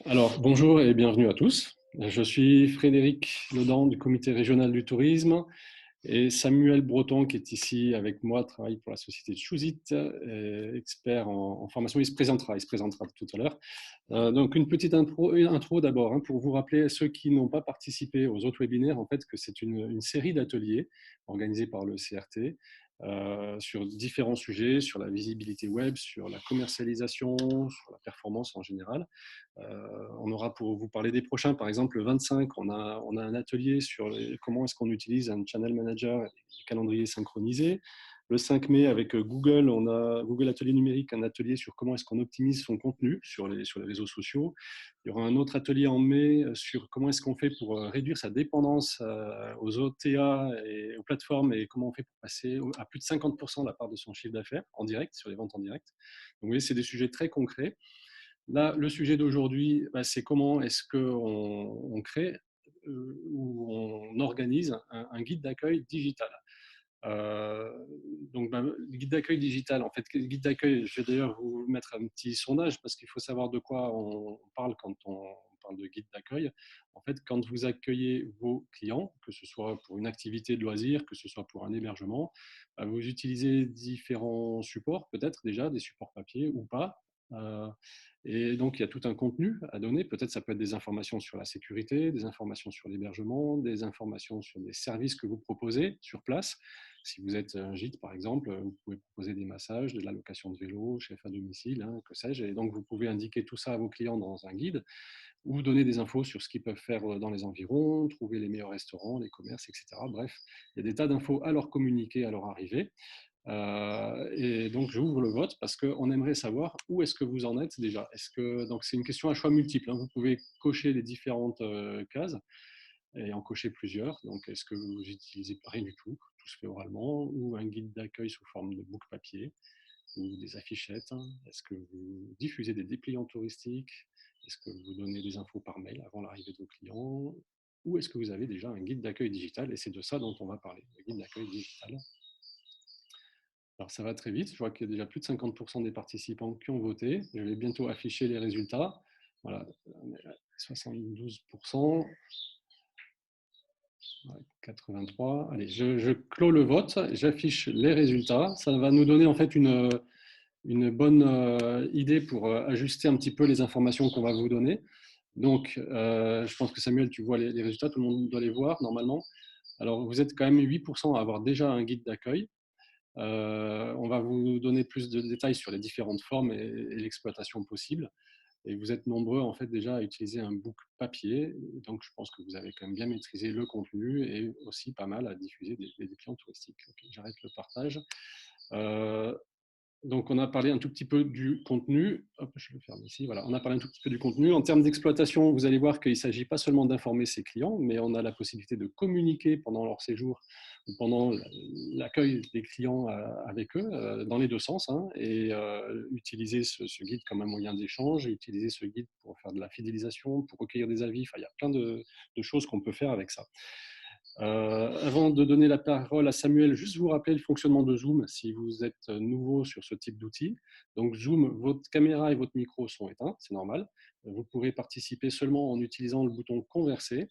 Alors, bonjour et bienvenue à tous. Je suis Frédéric Ledan du Comité régional du tourisme et Samuel Breton qui est ici avec moi, travaille pour la société Chooseit, expert en formation. Il se présentera tout à l'heure. Donc, une petite intro d'abord pour vous rappeler à ceux qui n'ont pas participé aux autres webinaires, en fait, que c'est une série d'ateliers organisés par le CRT sur différents sujets, sur la visibilité web, sur la commercialisation, sur la performance en général. On aura pour vous parler des prochains, par exemple le 25, on a un atelier sur comment est-ce qu'on utilise un channel manager et des calendriers synchronisés. Le 5 mai, avec Google, on a Google Atelier numérique, un atelier sur comment est-ce qu'on optimise son contenu sur les réseaux sociaux. Il y aura un autre atelier en mai sur comment est-ce qu'on fait pour réduire sa dépendance aux OTA et aux plateformes et comment on fait pour passer à plus de 50% de la part de son chiffre d'affaires en direct, sur les ventes en direct. Donc, vous voyez, c'est des sujets très concrets. Là, le sujet d'aujourd'hui, c'est comment est-ce qu'on crée ou on organise un guide d'accueil digital. Euh, donc, le guide d'accueil digital, en fait, le guide d'accueil, je vais d'ailleurs vous mettre un petit sondage parce qu'il faut savoir de quoi on parle quand on parle de guide d'accueil. En fait, quand vous accueillez vos clients, que ce soit pour une activité de loisir, que ce soit pour un hébergement, vous utilisez différents supports, peut-être déjà des supports papier ou pas. Euh, et donc, il y a tout un contenu à donner. Peut-être ça peut être des informations sur la sécurité, des informations sur l'hébergement, des informations sur des services que vous proposez sur place. Si vous êtes un gîte, par exemple, vous pouvez proposer des massages, de la location de vélo, chef à domicile, que sais-je. Et donc, vous pouvez indiquer tout ça à vos clients dans un guide ou donner des infos sur ce qu'ils peuvent faire dans les environs, trouver les meilleurs restaurants, les commerces, etc. Bref, il y a des tas d'infos à leur communiquer à leur arrivée. Et donc, j'ouvre le vote parce qu'on aimerait savoir où est-ce que vous en êtes déjà. Donc, c'est une question à choix multiple. Vous pouvez cocher les différentes cases et en cocher plusieurs. Donc, est-ce que vous utilisez rien du tout se fait oralement, ou un guide d'accueil sous forme de book papier, ou des affichettes? Est-ce que vous diffusez des dépliants touristiques? Est-ce que vous donnez des infos par mail avant l'arrivée de vos clients? Ou est-ce que vous avez déjà un guide d'accueil digital? Et c'est de ça dont on va parler, le guide d'accueil digital. Alors ça va très vite, je vois qu'il y a déjà plus de 50% des participants qui ont voté. Je vais bientôt afficher les résultats. Voilà, on est à 72%, 83. Allez, je clôt le vote, j'affiche les résultats. Ça va nous donner en fait une bonne idée pour ajuster un petit peu les informations qu'on va vous donner. Donc, je pense que Samuel, tu vois les résultats, tout le monde doit les voir normalement. Alors, vous êtes quand même 8% à avoir déjà un guide d'accueil. On va vous donner plus de détails sur les différentes formes et l'exploitation possible. Et vous êtes nombreux en fait déjà à utiliser un book papier, donc je pense que vous avez quand même bien maîtrisé le contenu et aussi pas mal à diffuser des clients touristiques. Okay, j'arrête le partage. Euh, donc, on a parlé un tout petit peu du contenu. Hop, je le ferme ici. Voilà, on a parlé un tout petit peu du contenu. En termes d'exploitation, vous allez voir qu'il ne s'agit pas seulement d'informer ses clients, mais on a la possibilité de communiquer pendant leur séjour ou pendant l'accueil des clients avec eux, dans les deux sens, et utiliser ce guide comme un moyen d'échange, utiliser ce guide pour faire de la fidélisation, pour recueillir des avis. Enfin, il y a plein de choses qu'on peut faire avec ça. Avant de donner la parole à Samuel, juste vous rappeler le fonctionnement de Zoom si vous êtes nouveau sur ce type d'outil. Donc Zoom, votre caméra et votre micro sont éteints, c'est normal. Vous pourrez participer seulement en utilisant le bouton Converser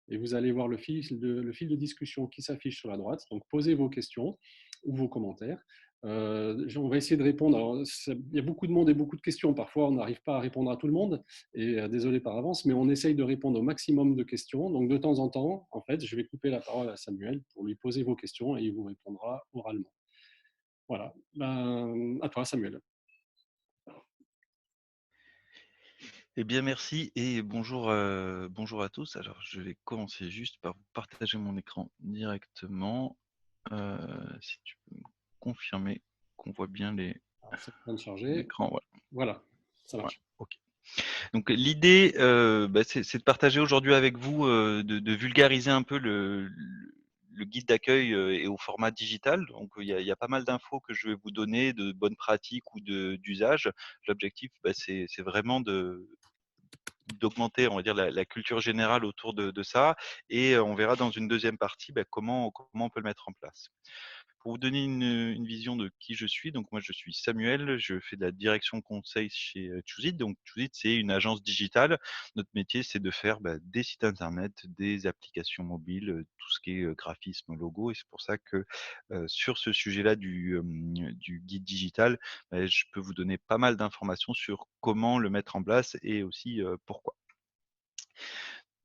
et vous allez voir le fil de discussion qui s'affiche sur la droite. Donc posez vos questions ou vos commentaires. On va essayer de répondre. Alors, il y a beaucoup de monde et beaucoup de questions. Parfois, on n'arrive pas à répondre à tout le monde. Et désolé par avance, mais on essaye de répondre au maximum de questions. Donc, de temps en temps, en fait, je vais couper la parole à Samuel pour lui poser vos questions et il vous répondra oralement. Voilà. À toi, Samuel. Eh bien, merci et bonjour, bonjour à tous. Alors, je vais commencer juste par vous partager mon écran directement. Si tu peux me confirmer qu'on voit bien C'est en train de charger. l'écran. Voilà. Voilà, ça Voilà, marche. ok. Donc, l'idée, c'est de partager aujourd'hui avec vous, de vulgariser un peu le guide d'accueil et au format digital. Donc, il y a pas mal d'infos que je vais vous donner, de bonnes pratiques ou d'usage. L'objectif, c'est vraiment d'augmenter, on va dire, la culture générale autour de ça. Et on verra dans une deuxième partie comment on peut le mettre en place. Pour vous donner une vision de qui je suis, donc moi je suis Samuel, je fais de la direction conseil chez, Choose It. Donc Choose It, c'est une agence digitale. Notre métier, c'est de faire, des sites internet, des applications mobiles, tout ce qui est, graphisme, logo, et c'est pour ça que, sur ce sujet-là du guide digital, je peux vous donner pas mal d'informations sur comment le mettre en place et aussi, pourquoi.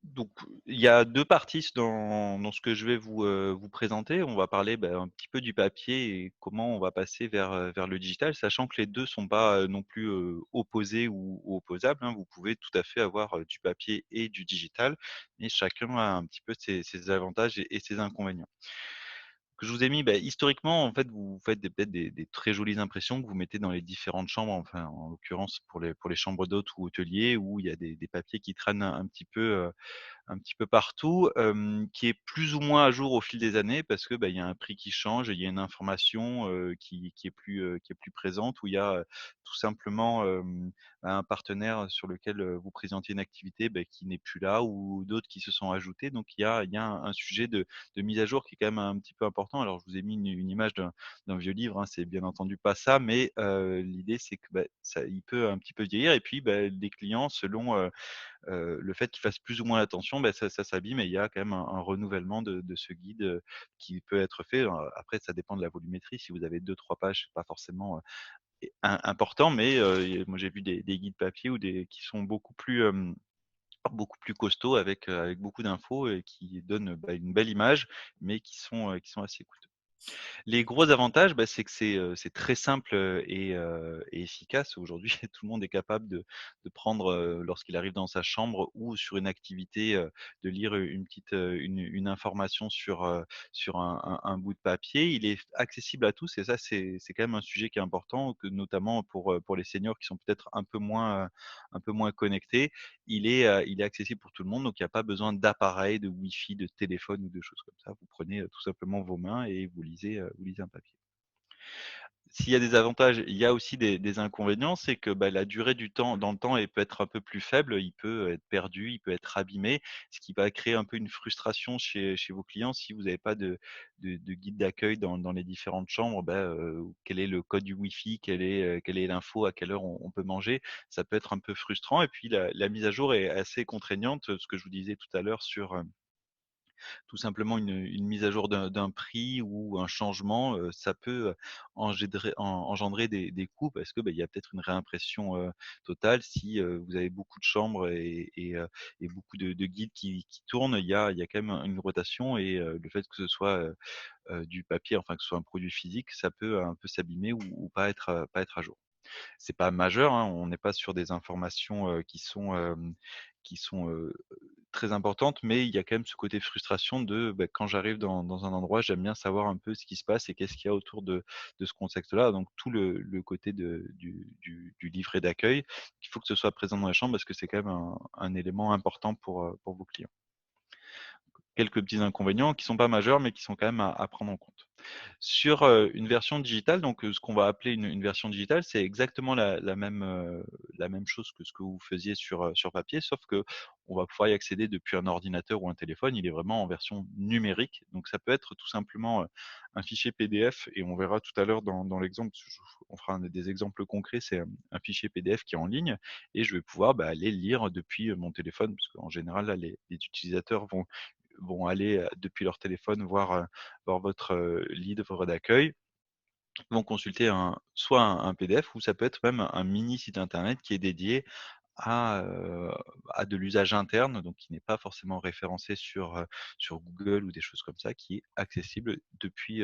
Donc, il y a 2 parties dans ce que je vais vous présenter. On va parler, un petit peu du papier et comment on va passer vers le digital, sachant que les 2 sont pas, non plus, opposés ou opposables, hein. Vous pouvez tout à fait avoir, du papier et du digital, mais chacun a un petit peu ses avantages et ses inconvénients. Que je vous ai mis, historiquement, en fait, vous faites peut-être des très jolies impressions que vous mettez dans les différentes chambres, enfin, en l'occurrence pour les chambres d'hôtes ou hôteliers où il y a des papiers qui traînent un petit peu partout, qui est plus ou moins à jour au fil des années parce que, il y a un prix qui change, il y a une information, qui est plus présente, où il y a, tout simplement, un partenaire sur lequel, vous présentiez une activité, qui n'est plus là, ou d'autres qui se sont ajoutés. Donc il y a un sujet de mise à jour qui est quand même un petit peu important. Alors je vous ai mis une image d'un vieux livre, hein, c'est bien entendu pas ça, mais l'idée c'est que, ça il peut un petit peu vieillir, et puis, les clients selon, le fait qu'ils fassent plus ou moins attention, ça s'abîme, et il y a quand même un renouvellement de ce guide, qui peut être fait. Après ça dépend de la volumétrie. Si vous avez deux trois pages, c'est pas forcément, important, mais moi j'ai vu des guides papier ou des qui sont beaucoup plus costauds avec beaucoup d'infos et qui donnent, une belle image, mais qui sont assez coûteux. Les gros avantages, c'est que c'est très simple, et efficace. Aujourd'hui, tout le monde est capable de prendre, lorsqu'il arrive dans sa chambre ou sur une activité, de lire une petite, une information sur un bout de papier. Il est accessible à tous, et ça, c'est quand même un sujet qui est important, que notamment pour les seniors qui sont peut-être un peu moins connectés. Il est accessible pour tout le monde, donc il n'y a pas besoin d'appareil, de Wi-Fi, de téléphone ou de choses comme ça. Vous prenez, tout simplement vos mains et vous lisez un papier. S'il y a des avantages, il y a aussi des inconvénients, c'est que, la durée du temps dans le temps, elle peut être un peu plus faible, il peut être perdu, il peut être abîmé, ce qui va créer un peu une frustration chez vos clients si vous n'avez pas de guide d'accueil dans les différentes chambres. Quel est le code du Wi-Fi? Quelle est l'info? À quelle heure on peut manger? Ça peut être un peu frustrant, et puis la mise à jour est assez contraignante, ce que je vous disais tout à l'heure sur, tout simplement une mise à jour d'un prix ou un changement, ça peut, engendrer des coûts parce que, il y a peut-être une réimpression, totale. Si, vous avez beaucoup de chambres et beaucoup de guides qui tournent, il y a quand même une rotation, et le fait que ce soit, du papier, enfin que ce soit un produit physique, ça peut un peu s'abîmer ou pas être à jour. C'est pas majeur, hein, on n'est pas sur des informations, qui sont, très importantes, mais il y a quand même ce côté frustration de, quand j'arrive dans un endroit, j'aime bien savoir un peu ce qui se passe et qu'est-ce qu'il y a autour de ce contexte-là. Donc tout le côté du livret d'accueil, il faut que ce soit présent dans la chambre parce que c'est quand même un élément important pour vos clients. Quelques petits inconvénients qui sont pas majeurs, mais qui sont quand même à prendre en compte. Sur, une version digitale, donc, ce qu'on va appeler une version digitale, c'est exactement la même chose que ce que vous faisiez sur papier, sauf que on va pouvoir y accéder depuis un ordinateur ou un téléphone. Il est vraiment en version numérique, donc ça peut être tout simplement, un fichier PDF, et on verra tout à l'heure dans l'exemple, parce que on fera des exemples concrets. C'est, un fichier PDF qui est en ligne, et je vais pouvoir, aller lire depuis, mon téléphone, parce qu'en général, là, les utilisateurs vont aller, depuis leur téléphone voir votre, livre d'accueil, vont consulter soit un PDF, ou ça peut être même un mini site internet qui est dédié à, heu, à de l'usage interne, donc qui n'est pas forcément référencé sur Google ou des choses comme ça, qui est accessible depuis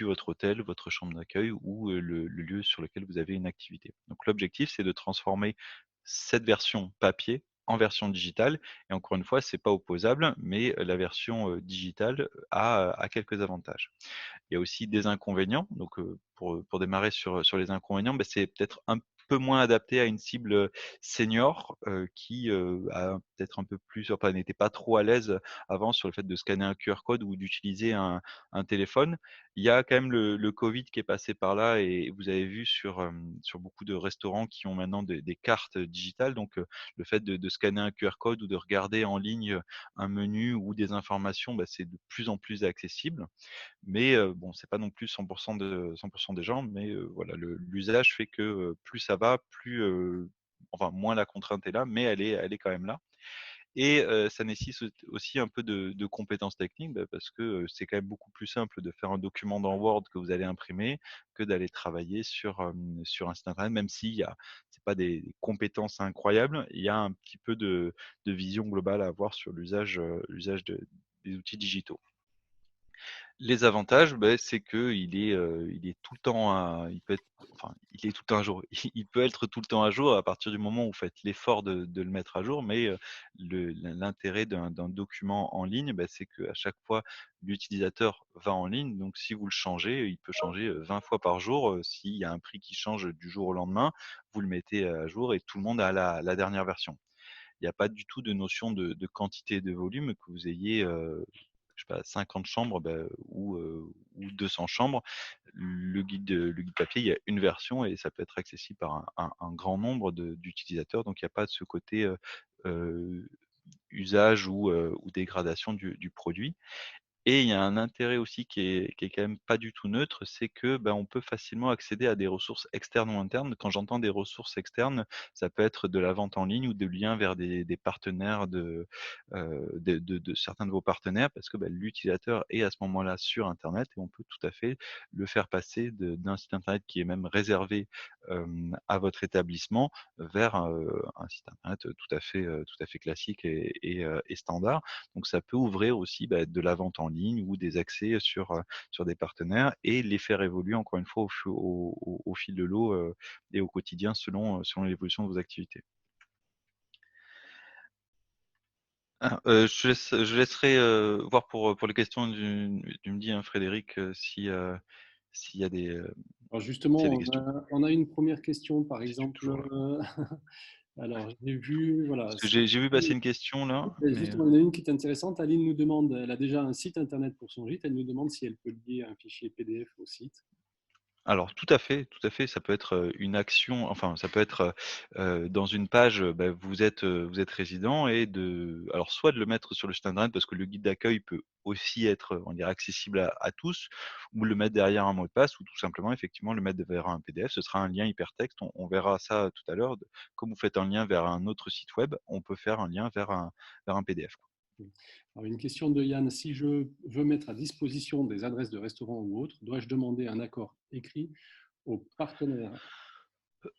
votre hôtel, votre chambre d'accueil, ou, le lieu sur lequel vous avez une activité. Donc l'objectif, c'est de transformer cette version papier en version digitale, et encore une fois, c'est pas opposable, mais la version, digitale a quelques avantages. Il y a aussi des inconvénients, donc pour démarrer sur les inconvénients, c'est peut-être un peu moins adapté à une cible senior qui a peut-être un peu plus, enfin n'était pas trop à l'aise avant sur le fait de scanner un QR code ou d'utiliser un téléphone. Il y a quand même le covid qui est passé par là et vous avez vu sur beaucoup de restaurants qui ont maintenant des cartes digitales, donc le fait de scanner un QR code ou de regarder en ligne un menu ou des informations, bah, c'est de plus en plus accessible. Mais bon, c'est pas non plus 100 des gens, mais voilà, l'usage fait que, plus ça va, plus, enfin moins la contrainte est là, mais elle est quand même là. Et ça nécessite aussi un peu de compétences techniques, bah, parce que, c'est quand même beaucoup plus simple de faire un document dans Word que vous allez imprimer, que d'aller travailler sur un site internet, même s'il y a c'est pas des compétences incroyables, il y a un petit peu de vision globale à avoir sur l'usage des outils digitaux. Les avantages, beh, c'est qu'il est tout le temps à il peut être enfin, il est tout le temps à jour. Il peut être tout le temps à jour à partir du moment où vous faites l'effort de le mettre à jour, mais l'intérêt d'un document en ligne, bah, c'est qu'à chaque fois, l'utilisateur va en ligne, donc si vous le changez, il peut changer, 20 fois par jour, s'il y a un prix qui change du jour au lendemain, vous le mettez à jour et tout le monde a la dernière version. Il n'y a pas du tout de notion de quantité et de volume, que vous ayez, je sais pas 50 chambres, bah, ou 200 chambres. Le guide papier, il y a une version et ça peut être accessible par un grand nombre d'utilisateurs, donc il n'y a pas de ce côté, heu, usage ou dégradation du produit. Et il y a un intérêt aussi qui est quand même pas du tout neutre, c'est que, ben, on peut facilement accéder à des ressources externes ou internes. Quand j'entends des ressources externes, ça peut être de la vente en ligne ou des liens vers des partenaires de certains de vos partenaires parce que, bah, l'utilisateur est à ce moment-là sur internet et on peut tout à fait le faire passer d'un site internet qui est même réservé, à votre établissement vers, un site internet, tout à fait classique et standard. Donc ça peut ouvrir aussi, bah, de la vente en ligne ou des accès sur des partenaires et les faire évoluer encore une fois au fil de l'eau, et au quotidien selon l'évolution de vos activités. Ah, je laisserai, voir pour les questions du midi, hein, Frédéric, si, s'il y a des, Alors s'il y a des justement, questions. on a une première question, par Je suis exemple. toujours là. Alors, j'ai vu, voilà, Parce que j'ai vu passer une question là, mais, justement, il y en a une qui est intéressante. Aline nous demande, elle a déjà un site internet pour son gîte, elle nous demande si elle peut lier un fichier PDF au site. alors tout à fait, ça peut être, une action, enfin ça peut être, dans une page, bah, vous êtes résident et alors soit de le mettre sur le site internet parce que le guide d'accueil peut aussi être, on dirait accessible à tous, ou le mettre derrière un mot de passe ou tout simplement effectivement le mettre vers un PDF. Ce sera un lien hypertexte, on verra ça tout à l'heure. Comme vous faites un lien vers un autre site web, on peut faire un lien vers un PDF. Alors, une question de Yann, si je veux mettre à disposition des adresses de restaurants ou autres, dois-je demander un accord écrit aux partenaires?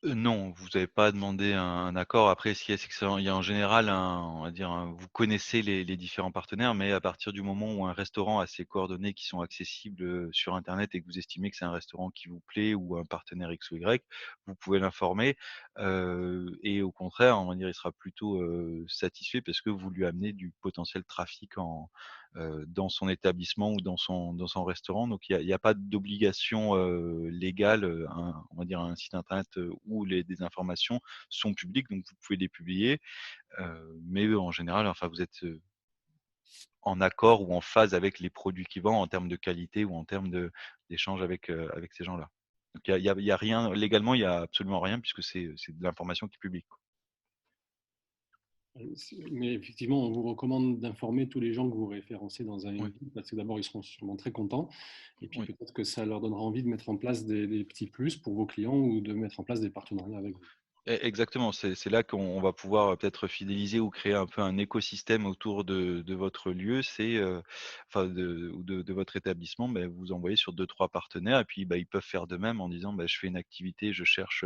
Non, vous n'avez pas demandé un accord. Après, ce qu'il y a, c'est que ça il y a en général on va dire vous connaissez les différents partenaires, mais à partir du moment où un restaurant a ses coordonnées qui sont accessibles, sur internet et que vous estimez que c'est un restaurant qui vous plaît ou un partenaire X ou Y, vous pouvez l'informer, et au contraire, on va dire, il sera plutôt, satisfait parce que vous lui amenez du potentiel trafic dans son établissement ou dans son restaurant. Donc il y a pas d'obligation, légale, on va dire un site internet, où des informations sont publiques, donc vous pouvez les publier. Mais en général, enfin vous êtes, en accord ou en phase avec les produits qu'ils vendent en termes de qualité ou en termes d'échange avec ces gens-là. Donc il y a rien légalement, il y a absolument rien puisque c'est de l'information qui est publique, quoi. Mais effectivement, on vous recommande d'informer tous les gens que vous référencez dans un Oui, guide, parce que d'abord, ils seront sûrement très contents, et puis oui. peut-être que ça leur donnera envie de mettre en place des petits plus pour vos clients ou de mettre en place des partenariats avec vous. Exactement, c'est là qu'on va pouvoir, peut-être fidéliser ou créer un peu un écosystème autour de votre lieu. Enfin de votre établissement, beh, vous envoyez sur deux trois partenaires et puis, bah, ils peuvent faire de même en disant: «Bah, je fais une activité, je cherche,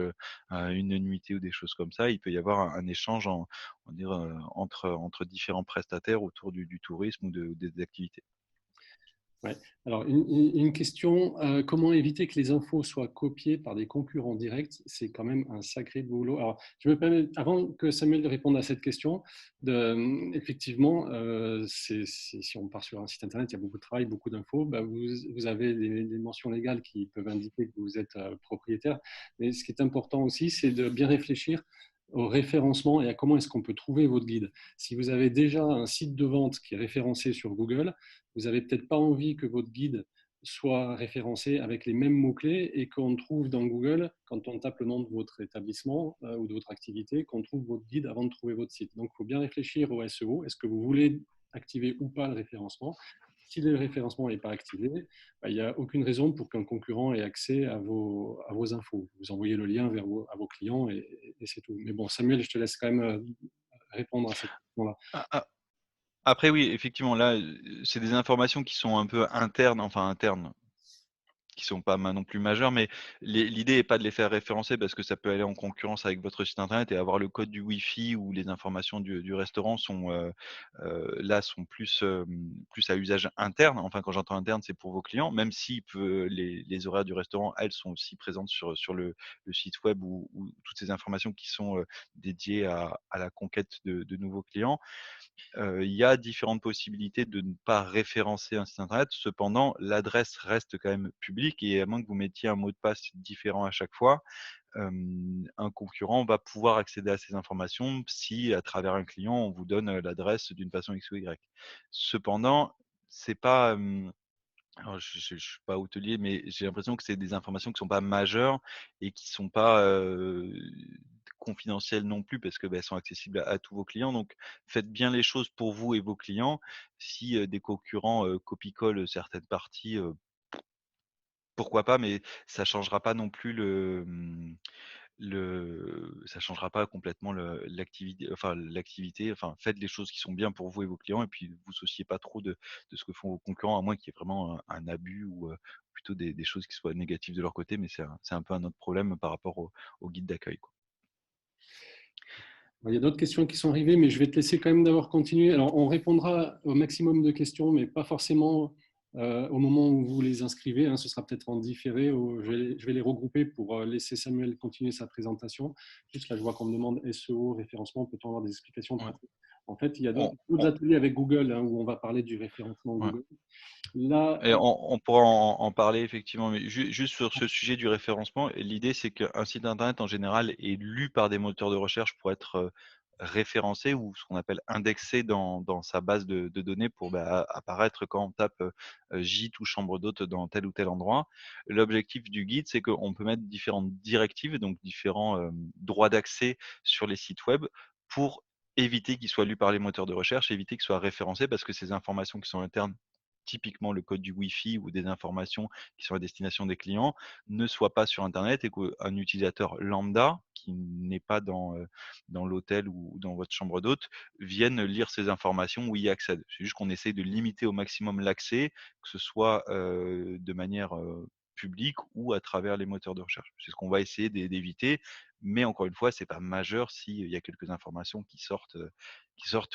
une nuitée» ou des choses comme ça. Il peut y avoir un échange on va dire, entre différents prestataires autour du tourisme ou des activités. Ouais. Alors, une question, comment éviter que les infos soient copiées par des concurrents directs? C'est quand même un sacré boulot. Alors, je me permets, avant que Samuel réponde à cette question, effectivement, si on part sur un site internet, il y a beaucoup de travail, beaucoup d'infos. Bah, vous avez des mentions légales qui peuvent indiquer que vous êtes propriétaire. Mais ce qui est important aussi, c'est de bien réfléchir au référencement et à comment est-ce qu'on peut trouver votre guide. Si vous avez déjà un site de vente qui est référencé sur Google, vous n'avez peut-être pas envie que votre guide soit référencé avec les mêmes mots-clés et qu'on trouve dans Google, quand on tape le nom de votre établissement ou de votre activité, qu'on trouve votre guide avant de trouver votre site. Donc, il faut bien réfléchir au SEO. Est-ce que vous voulez activer ou pas le référencement? Si le référencement n'est pas activé, bah, il n'y a aucune raison pour qu'un concurrent ait accès à vos infos. Vous envoyez le lien à vos clients et c'est tout. Mais bon, Samuel, je te laisse quand même répondre à cette question-là. Ah, ah, Après oui, effectivement, là, c'est des informations qui sont un peu internes, enfin internes, qui sont pas non plus majeures, mais l'idée est pas de les faire référencer parce que ça peut aller en concurrence avec votre site internet et avoir le code du Wi-Fi ou les informations du restaurant sont, là, sont plus, plus à usage interne. Enfin, quand j'entends interne, c'est pour vos clients, même si les horaires du restaurant, elles, sont aussi présentes sur le site web ou toutes ces informations qui sont, dédiées à la conquête de nouveaux clients. Il y a différentes possibilités de ne pas référencer un site internet. Cependant, l'adresse reste quand même publique et à moins que vous mettiez un mot de passe différent à chaque fois, un concurrent va pouvoir accéder à ces informations si, à travers un client, on vous donne, l'adresse d'une façon X ou Y. Cependant, c'est pas, alors je suis pas hôtelier, mais j'ai l'impression que c'est des informations qui sont pas majeures et qui sont pas, confidentielles non plus parce que, bah, elles sont accessibles à tous vos clients. Donc faites bien les choses pour vous et vos clients. Si, des concurrents, copie-collent certaines parties, pourquoi pas, mais ça changera pas non plus ça changera pas complètement l'activité. Enfin, faites les choses qui sont bien pour vous et vos clients et puis vous souciez pas trop de ce que font vos concurrents, à moins qu'il y ait vraiment un abus ou, plutôt des choses qui soient négatives de leur côté, mais c'est un peu un autre problème par rapport au guide d'accueil, quoi. Il y a d'autres questions qui sont arrivées, mais je vais te laisser quand même d'abord continuer. Alors, on répondra au maximum de questions, mais pas forcément au moment où vous les inscrivez, hein. Ce sera peut-être en différé. Je vais les regrouper pour laisser Samuel continuer sa présentation. Juste là, je vois qu'on me demande SEO, référencement. Peut-on avoir des explications Ouais. pratiques? En fait, il y a On d'autres on ateliers avec Google hein, où on va parler du référencement ouais. Google. Là, Et on pourra en parler effectivement, mais juste sur ce sujet du référencement, l'idée c'est qu'un site internet en général est lu par des moteurs de recherche pour être, référencé ou ce qu'on appelle indexé dans sa base de données pour, bah, apparaître quand on tape, gîte ou chambre d'hôte dans tel ou tel endroit. L'objectif du guide, c'est qu'on peut mettre différentes directives, donc différents, droits d'accès sur les sites web pour éviter qu'ils soient lus par les moteurs de recherche, éviter qu'ils soient référencés parce que ces informations qui sont internes, typiquement le code du Wi-Fi ou des informations qui sont à destination des clients, ne soient pas sur internet et qu'un utilisateur lambda qui n'est pas dans l'hôtel ou dans votre chambre d'hôte vienne lire ces informations ou y accède. C'est juste qu'on essaye de limiter au maximum l'accès, que ce soit, de manière, publique ou à travers les moteurs de recherche. C'est ce qu'on va essayer d'éviter, mais encore une fois, c'est pas majeur s'il y a quelques informations qui sortent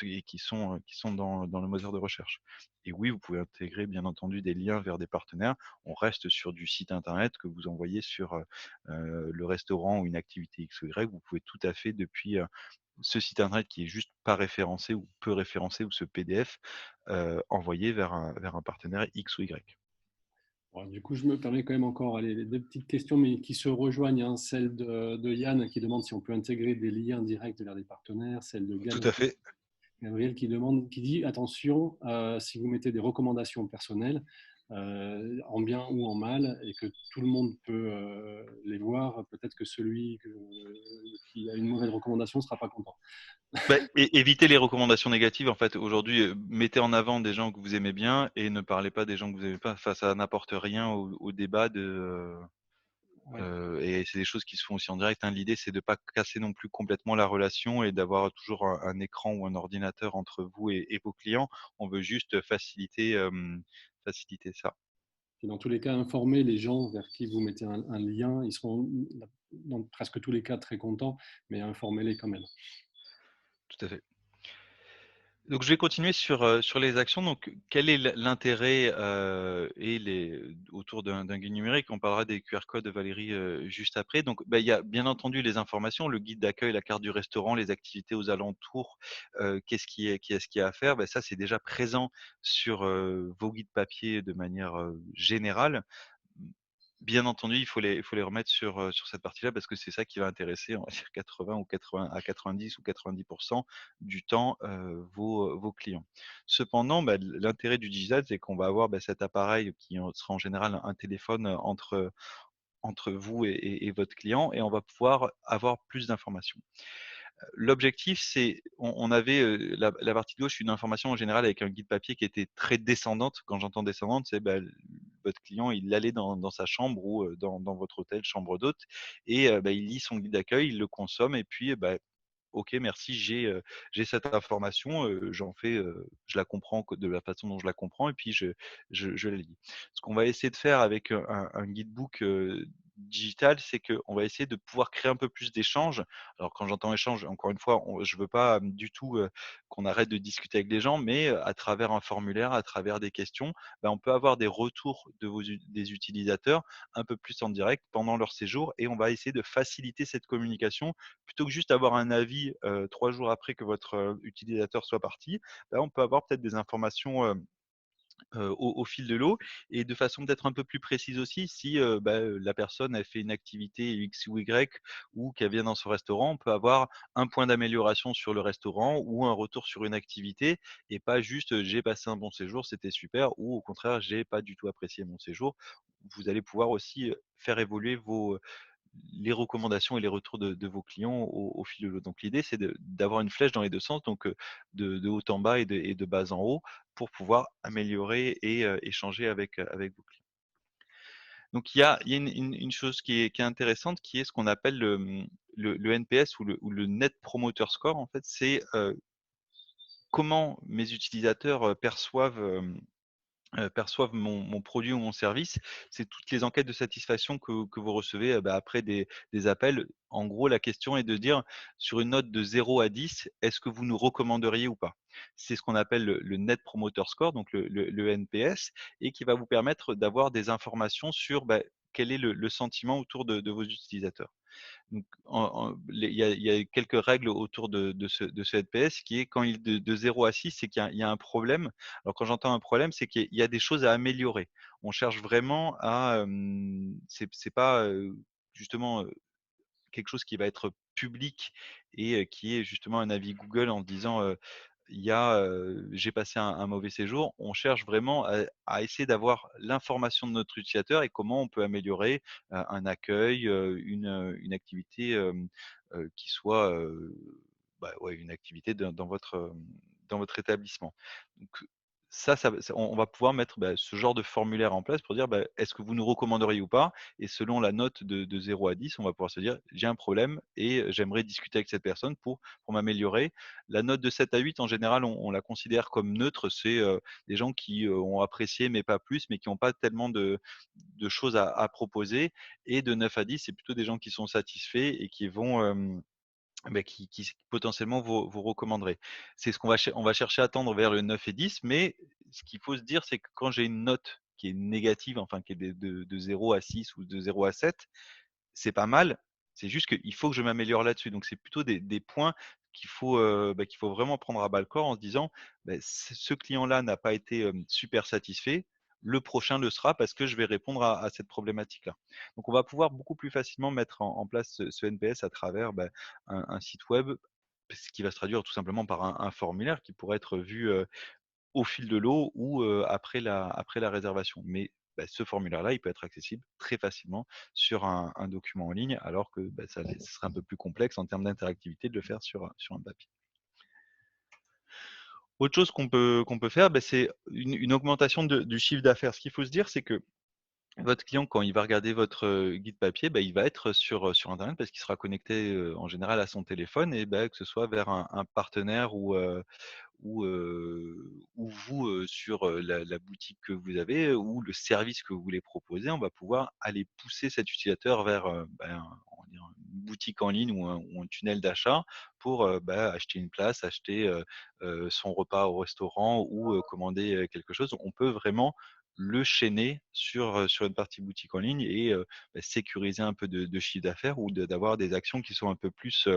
et qui sont dans le moteur de recherche. Et oui, vous pouvez intégrer bien entendu des liens vers des partenaires. On reste sur du site internet que vous envoyez sur, le restaurant ou une activité X ou Y. Vous pouvez tout à fait depuis, ce site internet qui est juste pas référencé ou peu référencé ou ce PDF, envoyer vers un partenaire X ou Y. bon, du coup, je me permets quand même encore allez, les deux petites questions, mais qui se rejoignent, hein. Celle de Yann qui demande si on peut intégrer des liens directs vers des partenaires, celle de Tout à Gabriel fait. qui dit attention, si vous mettez des recommandations personnelles, en bien ou en mal, et que tout le monde peut les voir, peut-être que qui a une mauvaise recommandation ne sera pas content. Bah, évitez les recommandations négatives. En fait, aujourd'hui, mettez en avant des gens que vous aimez bien et ne parlez pas des gens que vous aimez pas. Enfin, ça n'apporte rien au débat Ouais. et c'est des choses qui se font aussi en direct, hein. L'idée, c'est de pas casser non plus complètement la relation et d'avoir toujours un écran ou un ordinateur entre vous et vos clients. On veut juste faciliter ça. Et dans tous les cas, informer les gens vers qui vous mettez un lien, ils seront dans presque tous les cas très contents, mais informez-les quand même. Tout à fait. Donc je vais continuer sur les actions. Donc quel est l'intérêt, autour d'un guide numérique? On parlera des QR codes, Valérie, juste après. Donc, bah, il y a bien entendu les informations, le guide d'accueil, la carte du restaurant, les activités aux alentours, qu'est-ce qu'il y a à faire? Bah, ça, c'est déjà présent sur, vos guides papier de manière, générale. Bien entendu, il faut les remettre sur cette partie-là parce que c'est ça qui va intéresser, on va dire 80 ou 80 à 90 ou 90 du temps, vos clients. Cependant, bah, l'intérêt du digital, c'est qu'on va avoir, bah, cet appareil qui sera en général un téléphone, entre vous et votre client et on va pouvoir avoir plus d'informations. L'objectif, c'est on avait, la partie de gauche, une information en général avec un guide papier qui était très descendante. Quand j'entends descendante, c'est, bah, votre client, il allait dans sa chambre ou, dans votre hôtel, chambre d'hôte et bah, il lit son guide d'accueil, il le consomme et puis, bah, OK, merci, j'ai cette information, je la comprends de la façon dont je la comprends et puis je la lis. Ce qu'on va essayer de faire avec, un guidebook, digital, c'est qu'on va essayer de pouvoir créer un peu plus d'échanges. Alors quand j'entends échange, encore une fois, je veux pas, du tout, qu'on arrête de discuter avec les gens, mais, à travers un formulaire, à travers des questions, bah, on peut avoir des retours des utilisateurs un peu plus en direct pendant leur séjour et on va essayer de faciliter cette communication plutôt que juste avoir un avis, 3 jours après que votre, utilisateur soit parti, bah, on peut avoir peut-être des informations, au fil de l'eau et de façon peut-être un peu plus précise aussi si, bah, la personne a fait une activité X ou Y ou qu'elle vient dans son restaurant, on peut avoir un point d'amélioration sur le restaurant ou un retour sur une activité et pas juste, «J'ai passé un bon séjour, c'était super» ou au contraire: «J'ai pas du tout apprécié mon séjour». Vous allez pouvoir aussi, faire évoluer les recommandations et les retours de vos clients au fil de l'eau. Donc l'idée, c'est d'avoir une flèche dans les 2 sens, donc de haut en bas et de bas en haut pour pouvoir améliorer et échanger avec vos clients. Donc il y a une chose qui est intéressante, qui est ce qu'on appelle le NPS ou le Net Promoter Score. En fait, c'est, comment mes utilisateurs, perçoivent mon produit ou mon service, c'est toutes les enquêtes de satisfaction que vous recevez, bah, après des appels. En gros, la question est de dire, sur une note de 0 à 10, est-ce que vous nous recommanderiez ou pas? C'est ce qu'on appelle le Net Promoter Score, donc le NPS et qui va vous permettre d'avoir des informations sur, bah, quel est le sentiment autour de vos utilisateurs. Donc il y a quelques règles autour de ce NPS qui est quand il de 0 à 6, c'est qu'il y a un problème. Alors quand j'entends un problème, c'est qu'il y a des choses à améliorer. On cherche vraiment à, c'est pas, justement, quelque chose qui va être public et qui est justement un avis Google en disant, «J'ai passé un mauvais séjour». On cherche vraiment à essayer d'avoir l'information de notre utilisateur et comment on peut améliorer, un accueil, une activité, qui soit, bah, ouais, une activité dans votre établissement. Donc on va pouvoir mettre, bah, ce genre de formulaire en place pour dire, bah: «Est-ce que vous nous recommanderiez ou pas?» et selon la note de 0 à 10, on va pouvoir se dire: «J'ai un problème et j'aimerais discuter avec cette personne pour m'améliorer». La note de 7 à 8, en général, on la considère comme neutre. C'est, des gens qui, ont apprécié mais pas plus, mais qui n'ont pas tellement de choses à proposer et de 9 à 10, c'est plutôt des gens qui sont satisfaits et qui vont, bah, qui potentiellement vous recommanderaient. C'est ce on va chercher à tendre vers le 9 et 10, mais ce qu'il faut se dire, c'est que quand j'ai une note qui est négative, enfin qui est de 0 à 6 ou de 0 à 7, c'est pas mal, c'est juste qu'il faut que je m'améliore là-dessus. Donc c'est plutôt des points qu'il faut vraiment prendre à bras-le-corps en se disant: «Beh, ce client-là n'a pas été, super satisfait, le prochain le sera parce que je vais répondre à cette problématique-là». Donc on va pouvoir beaucoup plus facilement mettre en place ce NPS à travers, bah, un site web, ce qui va se traduire tout simplement par un formulaire qui pourrait être vu, au fil de l'eau ou après la réservation. Mais bah, ce formulaire-là, il peut être accessible très facilement sur un document en ligne, alors que bah, ce serait un peu plus complexe en termes d'interactivité de le faire sur un papier. Autre chose qu'on peut faire, bah, c'est une augmentation du chiffre d'affaires. Ce qu'il faut se dire, c'est que votre client, quand il va regarder votre, guide papier, bah, il va être sur internet parce qu'il sera connecté, en général à son téléphone et bah, que ce soit vers un partenaire ou vous, sur, la boutique que vous avez, ou le service que vous voulez proposer, on va pouvoir aller pousser cet utilisateur vers, ben, en dire, une boutique en ligne ou un tunnel d'achat pour, acheter une place, acheter, son repas au restaurant ou, commander, quelque chose. On peut vraiment le chaîner sur une partie boutique en ligne et sécuriser un peu de chiffre d'affaires ou d'avoir des actions qui sont un peu plus,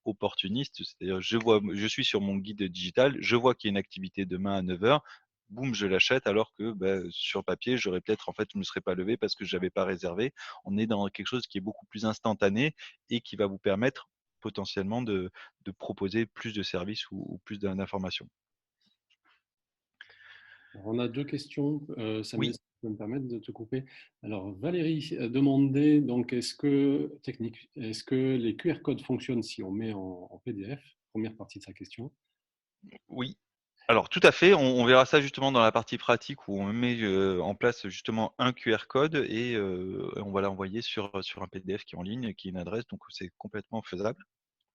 opportunistes. C'est-à-dire je suis sur mon guide digital, je vois qu'il y a une activité demain à 9 heures, boum, je l'achète alors que, sur papier, j'aurais peut-être en fait, je me serais pas levé parce que j'avais pas réservé. On est dans quelque chose qui est beaucoup plus instantané et qui va vous permettre potentiellement de proposer plus de services ou plus d'informations. Alors, on a deux questions. Samuel, Oui. si tu peux me permettre de te couper. Alors, Valérie demandait, donc, est-ce que les QR codes fonctionnent si on met en PDF? Première partie de sa question. Oui. Alors tout à fait, on verra ça justement dans la partie pratique où on met, en place justement un QR code et on va l'envoyer sur un PDF qui est en ligne, qui est une adresse, donc c'est complètement faisable.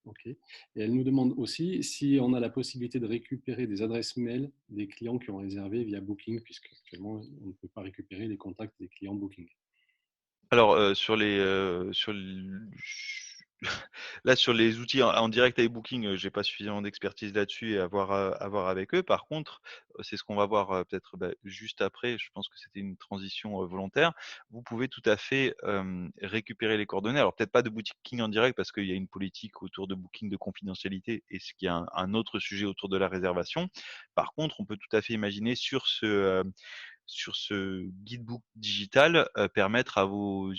OK. Et elle nous demande aussi si on a la possibilité de récupérer des adresses mail des clients qui ont réservé via Booking, puisque actuellement on ne peut pas récupérer les contacts des clients Booking. Alors, sur l là, sur les outils en direct avec Booking, j'ai pas suffisamment d'expertise là-dessus et à voir avec eux. Par contre, c'est ce qu'on va voir, peut-être, juste après. Je pense que c'était une transition, volontaire. Vous pouvez tout à fait, récupérer les coordonnées. Alors peut-être pas de Booking en direct parce qu'il y a une politique autour de Booking de confidentialité et ce qui est un autre sujet autour de la réservation. Par contre, on peut tout à fait imaginer sur ce guidebook digital, permettre à vos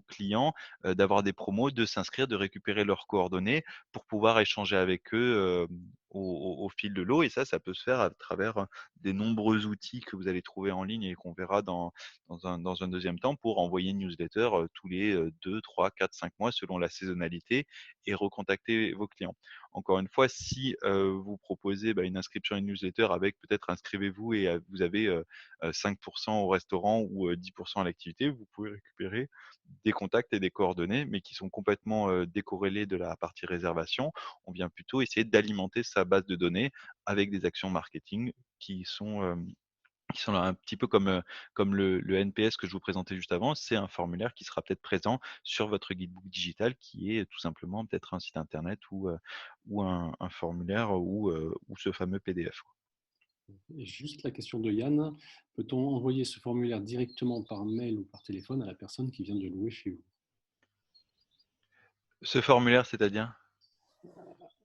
clients, d'avoir des promos, de s'inscrire, de récupérer leurs coordonnées pour pouvoir échanger avec eux, au fil de l'eau et ça peut se faire à travers, des nombreux outils que vous allez trouver en ligne et qu'on verra dans un 2e temps pour envoyer une newsletter, tous les, 2, 3, 4, 5 mois selon la saisonnalité et recontacter vos clients. Encore une fois, si, vous proposez, une inscription à une newsletter avec peut-être inscrivez-vous et vous avez, 5 au restaurant ou 10 à l'activité, vous pouvez récupérer des contacts et des coordonnées, mais qui sont complètement, décorrélés de la partie réservation. On vient plutôt essayer d'alimenter sa base de données avec des actions marketing qui sont là un petit peu comme le NPS que je vous présentais juste avant. C'est un formulaire qui sera peut-être présent sur votre guidebook digital qui est tout simplement peut-être un site internet ou un formulaire ou ce fameux PDF. Et juste la question de Yann, peut-on envoyer ce formulaire directement par mail ou par téléphone à la personne qui vient de louer chez vous? Ce formulaire, c'est-à-dire?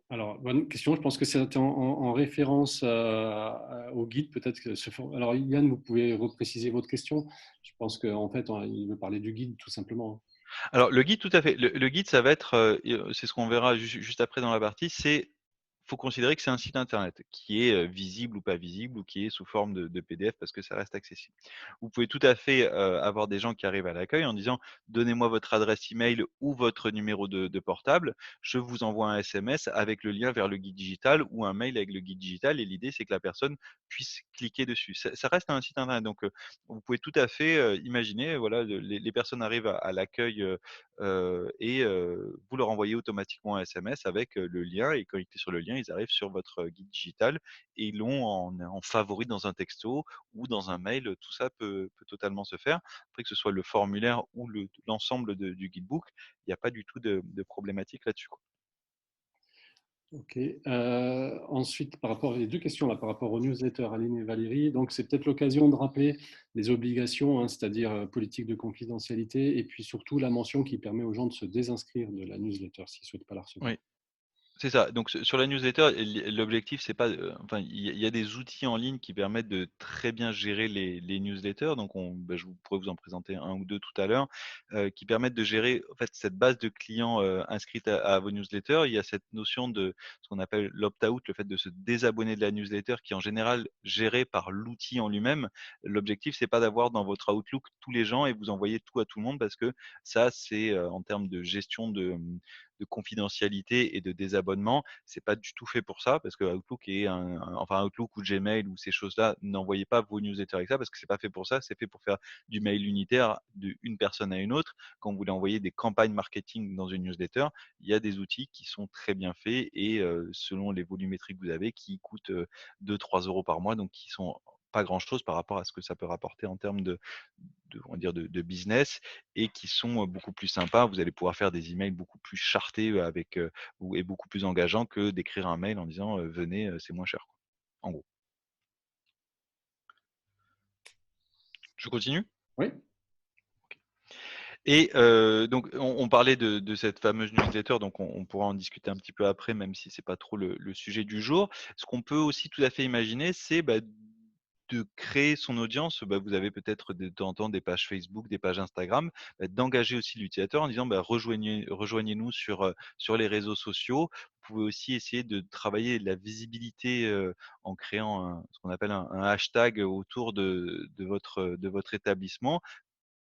Alors, bonne question. Je pense que c'est en référence au guide. Peut-être que Alors, Yann, vous pouvez repréciser votre question. Je pense qu'en fait, il veut parler du guide, tout simplement. Alors le guide, tout à fait. Le guide, ça va être, c'est ce qu'on verra juste après dans la partie, faut considérer que c'est un site internet qui est, visible ou pas visible ou qui est sous forme de PDF parce que ça reste accessible. Vous pouvez tout à fait, avoir des gens qui arrivent à l'accueil en disant: «Donnez-moi votre adresse email ou votre numéro de portable, je vous envoie un SMS avec le lien vers le guide digital ou un mail avec le guide digital» et l'idée, c'est que la personne puisse cliquer dessus. Ça reste un site internet donc vous pouvez tout à fait, imaginer, voilà, les personnes arrivent à l'accueil, et vous leur envoyez automatiquement un SMS avec, le lien et quand ils cliquent sur le lien, ils arrivent sur votre, guide digital et ils l'ont en favori dans un texto ou dans un mail, tout ça peut totalement se faire. Après que ce soit le formulaire ou l'ensemble du guidebook, il n'y a pas du tout de problématique là-dessus, quoi. Ok. Ensuite, par rapport les deux questions là, par rapport aux newsletters, Aline et Valérie, donc c'est peut-être l'occasion de rappeler les obligations, hein, c'est-à-dire politique de confidentialité, et puis surtout la mention qui permet aux gens de se désinscrire de la newsletter s'ils ne souhaitent pas la recevoir. Oui. C'est ça. Donc sur la newsletter, l'objectif, c'est pas, enfin, il y a des outils en ligne qui permettent de très bien gérer les newsletters. Donc je pourrais vous en présenter un ou 2 tout à l'heure, qui permettent de gérer, en fait, cette base de clients, inscrits à vos newsletters. Il y a cette notion de ce qu'on appelle l'opt-out, le fait de se désabonner de la newsletter qui est en général gérée par l'outil en lui-même. L'objectif, c'est pas d'avoir dans votre Outlook tous les gens et vous envoyer tout à tout le monde parce que ça, c'est, en termes de gestion de confidentialité et de désabonnement. C'est pas du tout fait pour ça parce que Outlook est enfin Outlook ou Gmail ou ces choses-là, n'envoyez pas vos newsletters avec ça parce que c'est pas fait pour ça. C'est fait pour faire du mail unitaire d'une personne à une autre. Quand vous voulez envoyer des campagnes marketing dans une newsletter, il y a des outils qui sont très bien faits et selon les volumétries que vous avez, qui coûtent 2-3 € par mois, donc qui sont pas grand-chose par rapport à ce que ça peut rapporter en termes on va dire de business et qui sont, beaucoup plus sympas. Vous allez pouvoir faire des emails beaucoup plus chartés, et beaucoup plus engageants que d'écrire un mail en disant, «Venez, c'est moins cher», quoi, en gros. Je continue? Oui. Et donc on parlait de cette fameuse newsletter, donc on pourra en discuter un petit peu après, même si c'est pas trop le sujet du jour. Ce qu'on peut aussi tout à fait imaginer, c'est, de créer son audience. Vous avez peut-être de temps en temps des pages Facebook, des pages Instagram, d'engager aussi l'utilisateur en disant: «Rejoignez-nous sur les réseaux sociaux». Vous pouvez aussi essayer de travailler la visibilité, en créant ce qu'on appelle un hashtag autour de votre établissement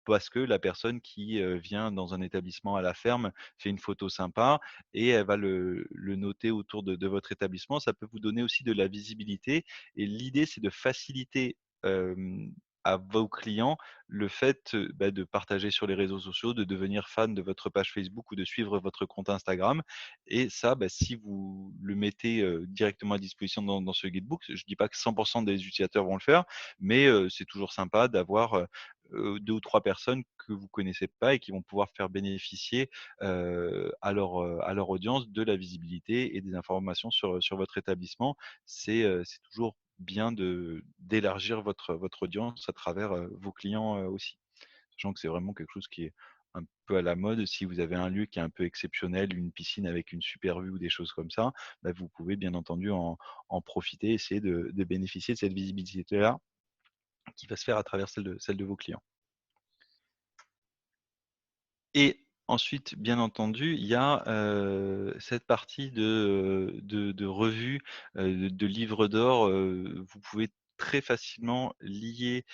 parce que la personne qui, vient dans un établissement à la ferme fait une photo sympa et elle va le noter autour de votre établissement. Ça peut vous donner aussi de la visibilité et l'idée, c'est de faciliter, à vos clients le fait, de partager sur les réseaux sociaux, de devenir fan de votre page Facebook ou de suivre votre compte Instagram et ça, si vous le mettez, directement à disposition dans ce guidebook, je ne dis pas que 100 des utilisateurs vont le faire, mais c'est toujours sympa d'avoir, 2 ou 3 personnes que vous connaissez pas et qui vont pouvoir faire bénéficier, à leur audience de la visibilité et des informations sur votre établissement. C'est toujours bien d'élargir votre audience à travers, vos clients, aussi. Sachant que c'est vraiment quelque chose qui est un peu à la mode. Si vous avez un lieu qui est un peu exceptionnel, une piscine avec une super vue ou des choses comme ça, vous pouvez bien entendu en profiter, essayer de bénéficier de cette visibilité-là qui va se faire à travers celle de vos clients. Et ensuite, bien entendu, il y a, cette partie de revue, de livres d'or, vous pouvez très facilement lier,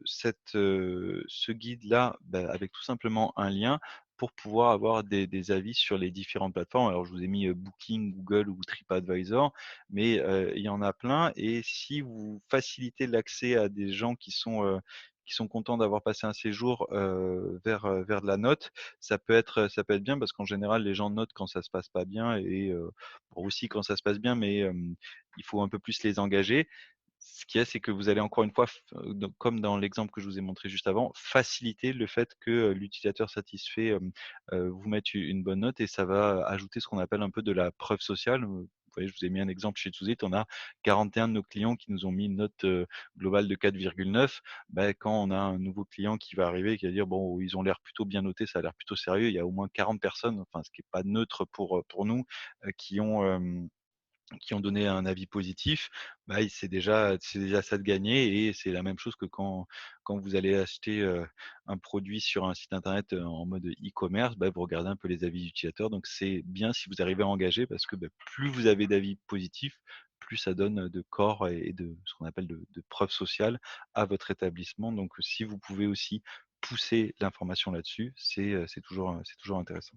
ce guide-là, avec tout simplement un lien pour pouvoir avoir des avis sur les différentes plateformes. Alors je vous ai mis, Booking, Google ou TripAdvisor, mais, il y en a plein et si vous facilitez l'accès à des gens qui sont contents d'avoir passé un séjour, vers de la note, ça peut être bien parce qu'en général, les gens notent quand ça se passe pas bien et bon aussi quand ça se passe bien, mais il faut un peu plus les engager. Ce qu'il y a, c'est que vous allez encore une fois, donc comme dans l'exemple que je vous ai montré juste avant, faciliter le fait que, l'utilisateur satisfait, vous mette une bonne note et ça va ajouter ce qu'on appelle un peu de la preuve sociale. Vous voyez, je vous ai mis un exemple chez Tsusit, on a 41 de nos clients qui nous ont mis une note, globale de 4,9. Quand on a un nouveau client qui va arriver et qui va dire: «Bon, ils ont l'air plutôt bien notés, ça a l'air plutôt sérieux», il y a au moins 40 personnes, enfin ce qui est pas neutre pour nous, qui ont donné un avis positif, c'est déjà ça de gagné et c'est la même chose que quand vous allez acheter, un produit sur un site internet, en mode e-commerce, vous regardez un peu les avis utilisateurs donc c'est bien si vous arrivez à engager parce que, plus vous avez d'avis positifs, plus ça donne, de corps et de ce qu'on appelle de preuve sociale à votre établissement donc si vous pouvez aussi pousser l'information là-dessus, c'est toujours intéressant.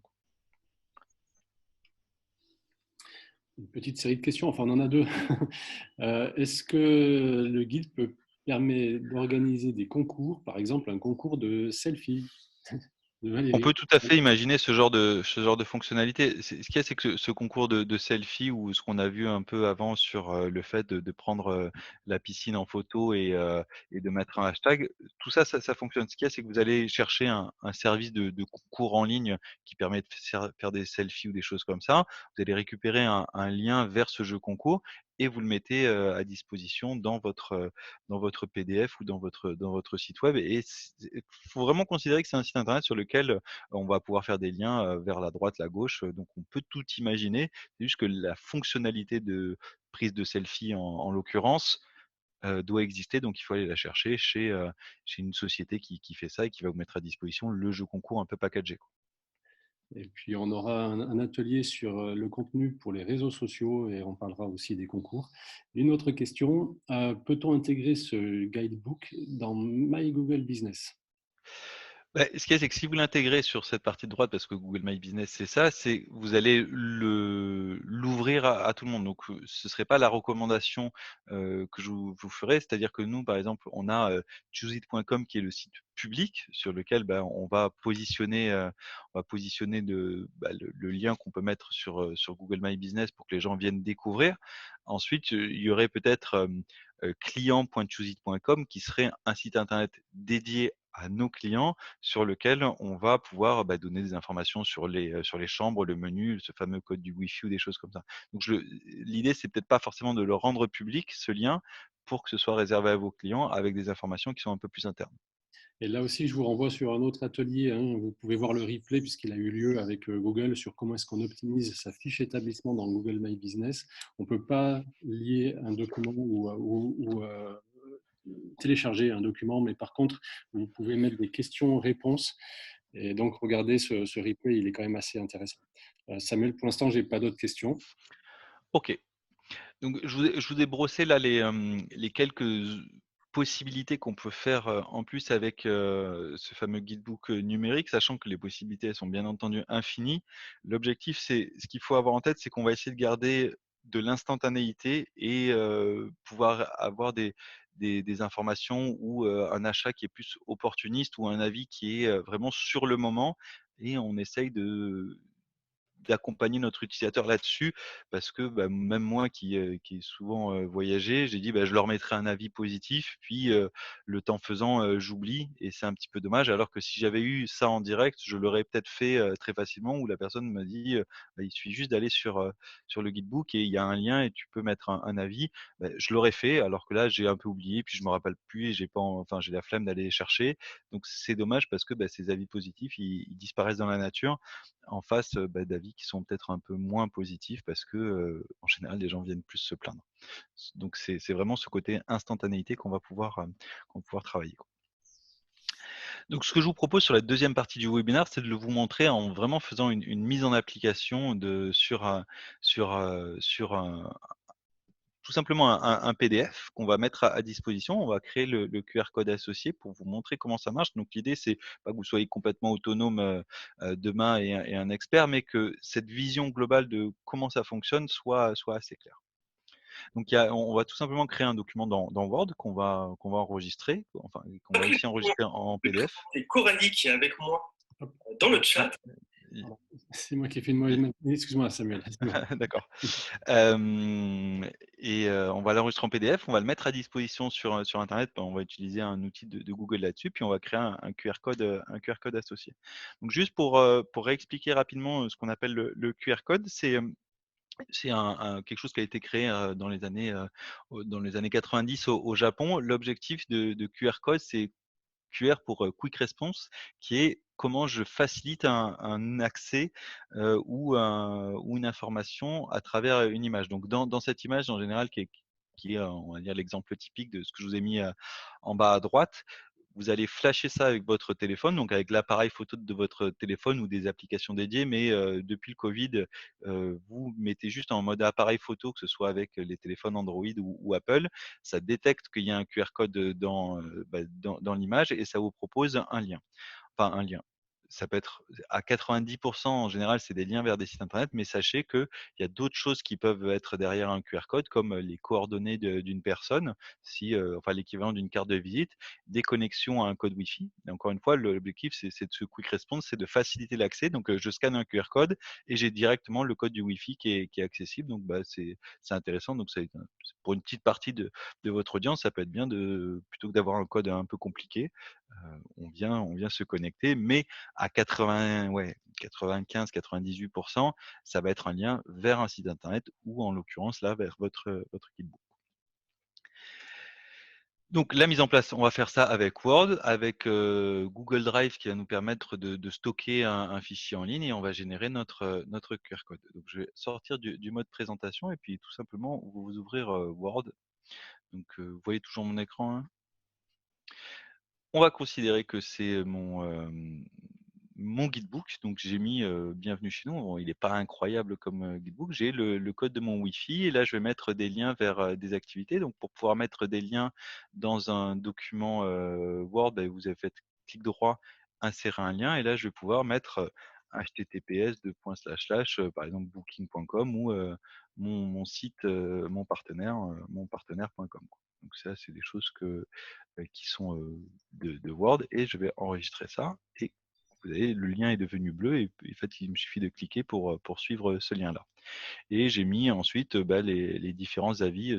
Une petite série de questions, enfin on en a deux. Est-ce que le guide permet d'organiser des concours, par exemple un concours de selfie de On Valérie? peut tout à fait imaginer ce genre de fonctionnalité. Ce qu'il y a, c'est que ce concours de selfie ou ce qu'on a vu un peu avant sur, le fait de prendre, la piscine en photo et de mettre un hashtag, tout ça, ça fonctionne. Ce qu'il y a, c'est que vous allez chercher un service de concours en ligne qui permet de faire des selfies ou des choses comme ça. Vous allez récupérer un lien vers ce jeu concours et vous le mettez, à disposition dans votre PDF ou dans votre site web et il faut vraiment considérer que c'est un site internet sur lequel, on va pouvoir faire des liens, vers la droite, la gauche, donc on peut tout imaginer. C'est juste que la fonctionnalité de prise de selfie en l'occurrence, doit exister, donc il faut aller la chercher chez une société qui fait ça et qui va vous mettre à disposition le jeu concours un peu packagé, quoi. Et puis on aura un atelier sur le contenu pour les réseaux sociaux et on parlera aussi des concours. Une autre question, peut-on intégrer ce guidebook dans My Google Business? Bah, ce qu'il y a, c'est que si vous l'intégrez sur cette partie de droite, parce que Google My Business, c'est ça, c'est vous allez l'ouvrir à tout le monde. Donc, ce serait pas la recommandation, que je vous ferais. C'est-à-dire que nous, par exemple, on a, chooseit.com qui est le site public sur lequel, bah, on va positionner le lien qu'on peut mettre sur Google My Business pour que les gens viennent découvrir. Ensuite, il y aurait peut-être, client.chooseit.com qui serait un site internet dédié à nos clients sur lequel on va pouvoir, donner des informations sur les chambres, le menu, ce fameux code du Wi-Fi ou des choses comme ça. Donc l'idée, c'est peut-être pas forcément de le rendre public, ce lien, pour que ce soit réservé à vos clients avec des informations qui sont un peu plus internes. Et là aussi, je vous renvoie sur un autre atelier, hein. Vous pouvez voir le replay puisqu'il a eu lieu avec Google sur comment est-ce qu'on optimise sa fiche établissement dans Google My Business. On ne peut pas lier un document ou télécharger un document, mais par contre, vous pouvez mettre des questions-réponses. Et donc, regardez ce replay, il est quand même assez intéressant. Samuel, pour l'instant, je n'ai pas d'autres questions. OK. Donc je vous ai brossé là les quelques possibilités qu'on peut faire, en plus avec, ce fameux guidebook, numérique, sachant que les possibilités, elles sont bien entendu infinies. L'objectif, c'est ce qu'il faut avoir en tête, c'est qu'on va essayer de garder de l'instantanéité et pouvoir avoir des informations ou un achat qui est plus opportuniste ou un avis qui est, vraiment sur le moment et on essaye d'accompagner notre utilisateur là-dessus parce que, même moi qui ai souvent, voyagé, j'ai dit: «Je leur mettrai un avis positif», puis, le temps faisant, j'oublie et c'est un petit peu dommage. Alors que si j'avais eu ça en direct, je l'aurais peut-être fait, très facilement où la personne m'a dit, «Il suffit juste d'aller sur le guidebook et il y a un lien et tu peux mettre un avis». Je l'aurais fait alors que là, j'ai un peu oublié, puis je me rappelle plus et j'ai la flemme d'aller les chercher. Donc c'est dommage parce que, ces avis positifs, ils disparaissent dans la nature en face, d'avis qui sont peut-être un peu moins positifs parce que, en général, les gens viennent plus se plaindre. Donc c'est vraiment ce côté instantanéité qu'on va pouvoir travailler, quoi. Donc ce que je vous propose sur la deuxième partie du webinaire, c'est de le vous montrer en vraiment faisant une mise en application sur un tout simplement un PDF qu'on va mettre à disposition. On va créer le QR code associé pour vous montrer comment ça marche. Donc l'idée, c'est pas que vous soyez complètement autonome, demain et un expert, mais que cette vision globale de comment ça fonctionne soit assez claire. Donc on va tout simplement créer un document dans Word qu'on va enregistrer, enfin qu'on va aussi enregistrer en PDF. C'est Coralie qui est avec moi dans le chat. Pardon. C'est moi qui ai fait une mauvaise main. Excuse-moi, Samuel. D'accord. On va l'enregistrer en PDF, on va le mettre à disposition sur internet. On va utiliser un outil de Google là-dessus, puis on va créer un QR code, un QR code associé. Donc juste pour réexpliquer rapidement, ce qu'on appelle le QR code, c'est quelque chose qui a été créé, dans les années 90 au Japon. L'objectif de QR code, c'est QR pour, Quick Response, qui est comment je facilite un accès, ou une information à travers, une image. Donc dans cette image en général qui est, on va dire l'exemple typique de ce que je vous ai mis, en bas à droite, vous allez flasher ça avec votre téléphone, donc avec l'appareil photo de votre téléphone ou des applications dédiées, mais depuis le Covid, vous mettez juste en mode appareil photo, que ce soit avec les téléphones Android ou Apple. Ça détecte qu'il y a un QR code, dans l'image et ça vous propose un lien. Enfin un lien. Ça peut être à 90 en général, c'est des liens vers des sites internet, mais sachez qu'il y a d'autres choses qui peuvent être derrière un QR code, comme les coordonnées d'une personne, si, enfin l'équivalent d'une carte de visite, des connexions à un code Wi-Fi. Et encore une fois, l'objectif, c'est de ce quick response, c'est de faciliter l'accès. Donc, je scanne un QR code et j'ai directement le code du Wi-Fi qui est accessible. Donc, c'est intéressant. Donc, pour une petite partie de votre audience, ça peut être bien plutôt que d'avoir un code un peu compliqué, on vient se connecter, mais à 95-98 ça va être un lien vers un site internet ou en l'occurrence là vers votre guidebook. Donc la mise en place, on va faire ça avec Word, avec, Google Drive qui va nous permettre de stocker un fichier en ligne et on va générer notre QR code. Donc je vais sortir du mode présentation et puis tout simplement vous ouvrir, Word. Donc, vous voyez toujours mon écran, hein? On va considérer que c'est mon guidebook, donc j'ai mis, bienvenue chez nous. Bon, il est pas incroyable comme, guidebook. J'ai le code de mon Wi-Fi et là, je vais mettre des liens vers, des activités. Donc pour pouvoir mettre des liens dans un document, Word, vous avez fait clic droit insérer un lien et là, je vais pouvoir mettre https par exemple booking.com ou mon site, mon partenaire.com, quoi. Donc ça, c'est des choses qui sont de Word et je vais enregistrer ça et vous voyez, le lien est devenu bleu et en fait, il me suffit de cliquer pour suivre ce lien-là. Et j'ai mis ensuite les différents avis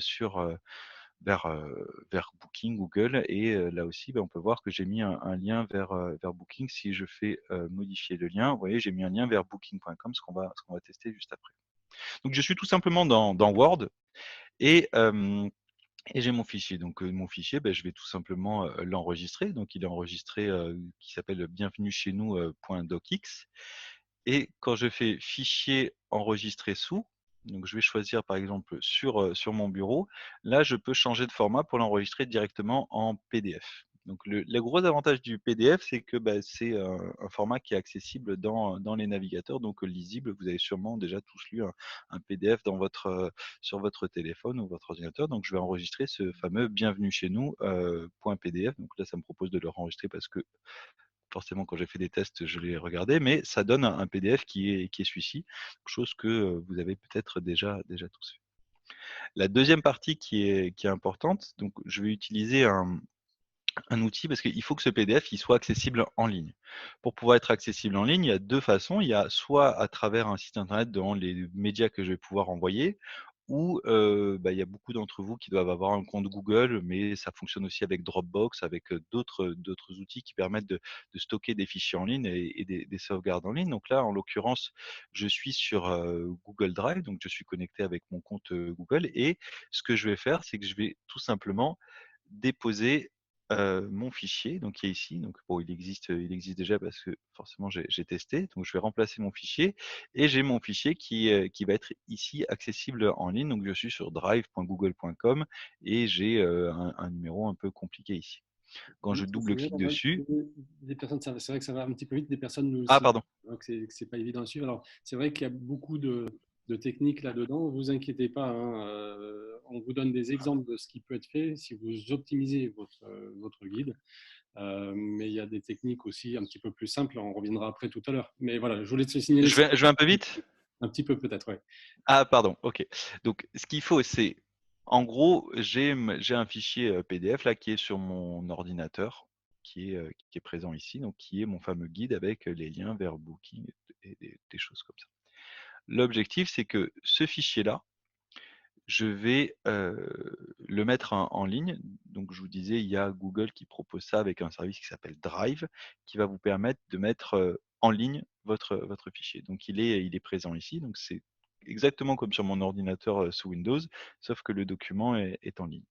vers Booking, Google et là aussi, on peut voir que j'ai mis un lien vers Booking. Si je fais modifier le lien, vous voyez, j'ai mis un lien vers booking.com, ce qu'on va tester juste après. Donc je suis tout simplement dans Word et j'ai mon fichier. Donc mon fichier, je vais tout simplement l'enregistrer. Donc il est enregistré qui s'appelle bienvenue chez nous .docx. Et quand je fais fichier enregistré sous, donc je vais choisir par exemple sur mon bureau, là je peux changer de format pour l'enregistrer directement en PDF. Donc le gros avantage du PDF, c'est que c'est un format qui est accessible dans les navigateurs, donc lisible. Vous avez sûrement déjà tous lu un PDF sur votre téléphone ou votre ordinateur. Donc je vais enregistrer ce fameux bienvenue chez nous .pdf. Donc là ça me propose de le enregistrer parce que forcément, quand j'ai fait des tests, je l'ai regardé, mais ça donne un PDF qui est celui-ci, chose que vous avez peut-être déjà tous fait. La deuxième partie qui est importante, donc je vais utiliser un outil parce qu'il faut que ce PDF il soit accessible en ligne. Pour pouvoir être accessible en ligne, il y a deux façons. Il y a soit à travers un site internet dans les médias que je vais pouvoir envoyer, ou il y a beaucoup d'entre vous qui doivent avoir un compte Google, mais ça fonctionne aussi avec Dropbox, avec d'autres outils qui permettent de stocker des fichiers en ligne et des sauvegardes en ligne. Donc là, en l'occurrence, je suis sur Google Drive, donc je suis connecté avec mon compte Google et ce que je vais faire, c'est que je vais tout simplement déposer mon fichier, donc qui est ici. Donc bon, il existe déjà parce que forcément j'ai testé. Donc je vais remplacer mon fichier et j'ai mon fichier qui va être ici accessible en ligne. Donc je suis sur drive.google.com et j'ai un numéro un peu compliqué ici. Quand je Oui, c'est vrai, double-clique dessus, des personnes, c'est vrai que ça va un petit peu vite, des personnes nous ah signalent pardon, que c'est pas évident à suivre. Alors, c'est vrai qu'il y a beaucoup de techniques là-dedans. Ne vous inquiétez pas, hein, on vous donne des exemples de ce qui peut être fait si vous optimisez votre guide. Mais il y a des techniques aussi un petit peu plus simples. On reviendra après tout à l'heure. Mais voilà, je voulais te signaler ça. je vais un peu vite. Un petit peu peut-être, ouais. Ah pardon, ok. Donc ce qu'il faut, c'est en gros, j'ai un fichier PDF là qui est sur mon ordinateur, qui est présent ici, donc qui est mon fameux guide avec les liens vers Booking et des choses comme ça. L'objectif, c'est que ce fichier-là, je vais le mettre en ligne. Donc je vous disais, il y a Google qui propose ça avec un service qui s'appelle Drive, qui va vous permettre de mettre en ligne votre fichier. Donc il est présent ici. Donc c'est exactement comme sur mon ordinateur sous Windows, sauf que le document est en ligne.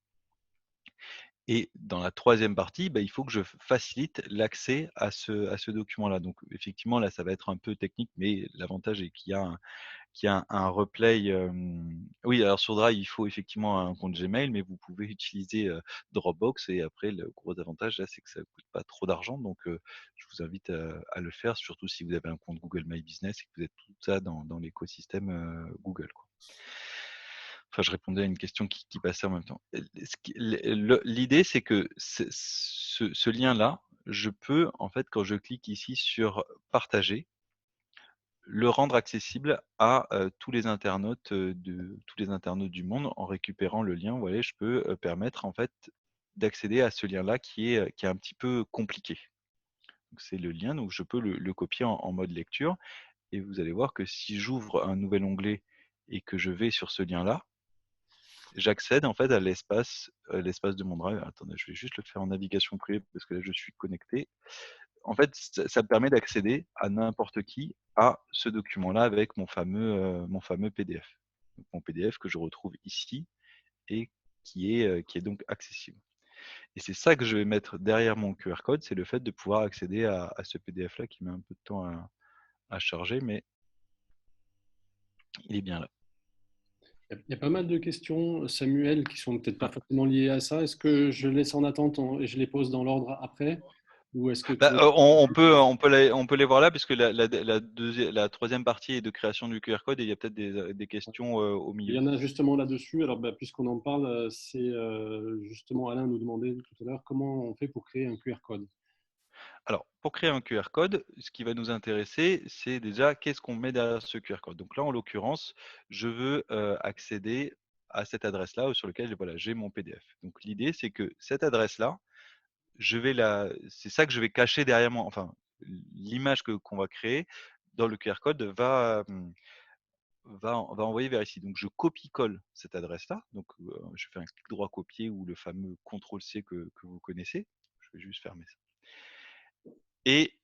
Et dans la troisième partie, il faut que je facilite l'accès à ce document-là. Donc effectivement, là, ça va être un peu technique, mais l'avantage est qu'il y a un replay. Oui, alors sur Drive, il faut effectivement un compte Gmail, mais vous pouvez utiliser Dropbox. Et après, le gros avantage, là, c'est que ça ne coûte pas trop d'argent. Donc, je vous invite à le faire, surtout si vous avez un compte Google My Business et que vous êtes tout ça dans l'écosystème Google, quoi. Enfin, je répondais à une question qui passait en même temps. L'idée, c'est que ce lien-là, je peux, en fait, quand je clique ici sur partager, le rendre accessible à tous les internautes du monde en récupérant le lien. Vous voyez, je peux permettre en fait d'accéder à ce lien-là qui est un petit peu compliqué. Donc c'est le lien, donc je peux le copier en mode lecture et vous allez voir que si j'ouvre un nouvel onglet et que je vais sur ce lien-là, j'accède en fait à l'espace de mon drive. Attendez, je vais juste le faire en navigation privée parce que là je suis connecté. En fait, ça me permet d'accéder à n'importe qui à ce document-là avec mon fameux PDF. Donc, mon PDF que je retrouve ici et qui est donc accessible. Et c'est ça que je vais mettre derrière mon QR code, c'est le fait de pouvoir accéder à ce PDF-là qui met un peu de temps à charger, mais il est bien là. Il y a pas mal de questions, Samuel, qui sont peut-être pas forcément liées à ça. Est-ce que je laisse en attente et je les pose dans l'ordre après? Ou est-ce que tu veux... On peut les voir là, puisque la troisième partie est de création du QR code et il y a peut-être des questions au Il milieu. y en a justement là-dessus. Alors, puisqu'on en parle, c'est justement Alain nous demandait tout à l'heure comment on fait pour créer un QR code. Alors, pour créer un QR code, ce qui va nous intéresser, c'est déjà qu'est-ce qu'on met derrière ce QR code. Donc là, en l'occurrence, je veux accéder à cette adresse-là sur laquelle voilà, j'ai mon PDF. Donc l'idée, c'est que cette adresse-là, c'est ça que je vais cacher derrière moi. Enfin, l'image qu'on va créer dans le QR code va envoyer vers ici. Donc je copie-colle cette adresse-là. Donc je fais un clic droit copier ou le fameux CTRL-C que vous connaissez. Je vais juste fermer ça. Et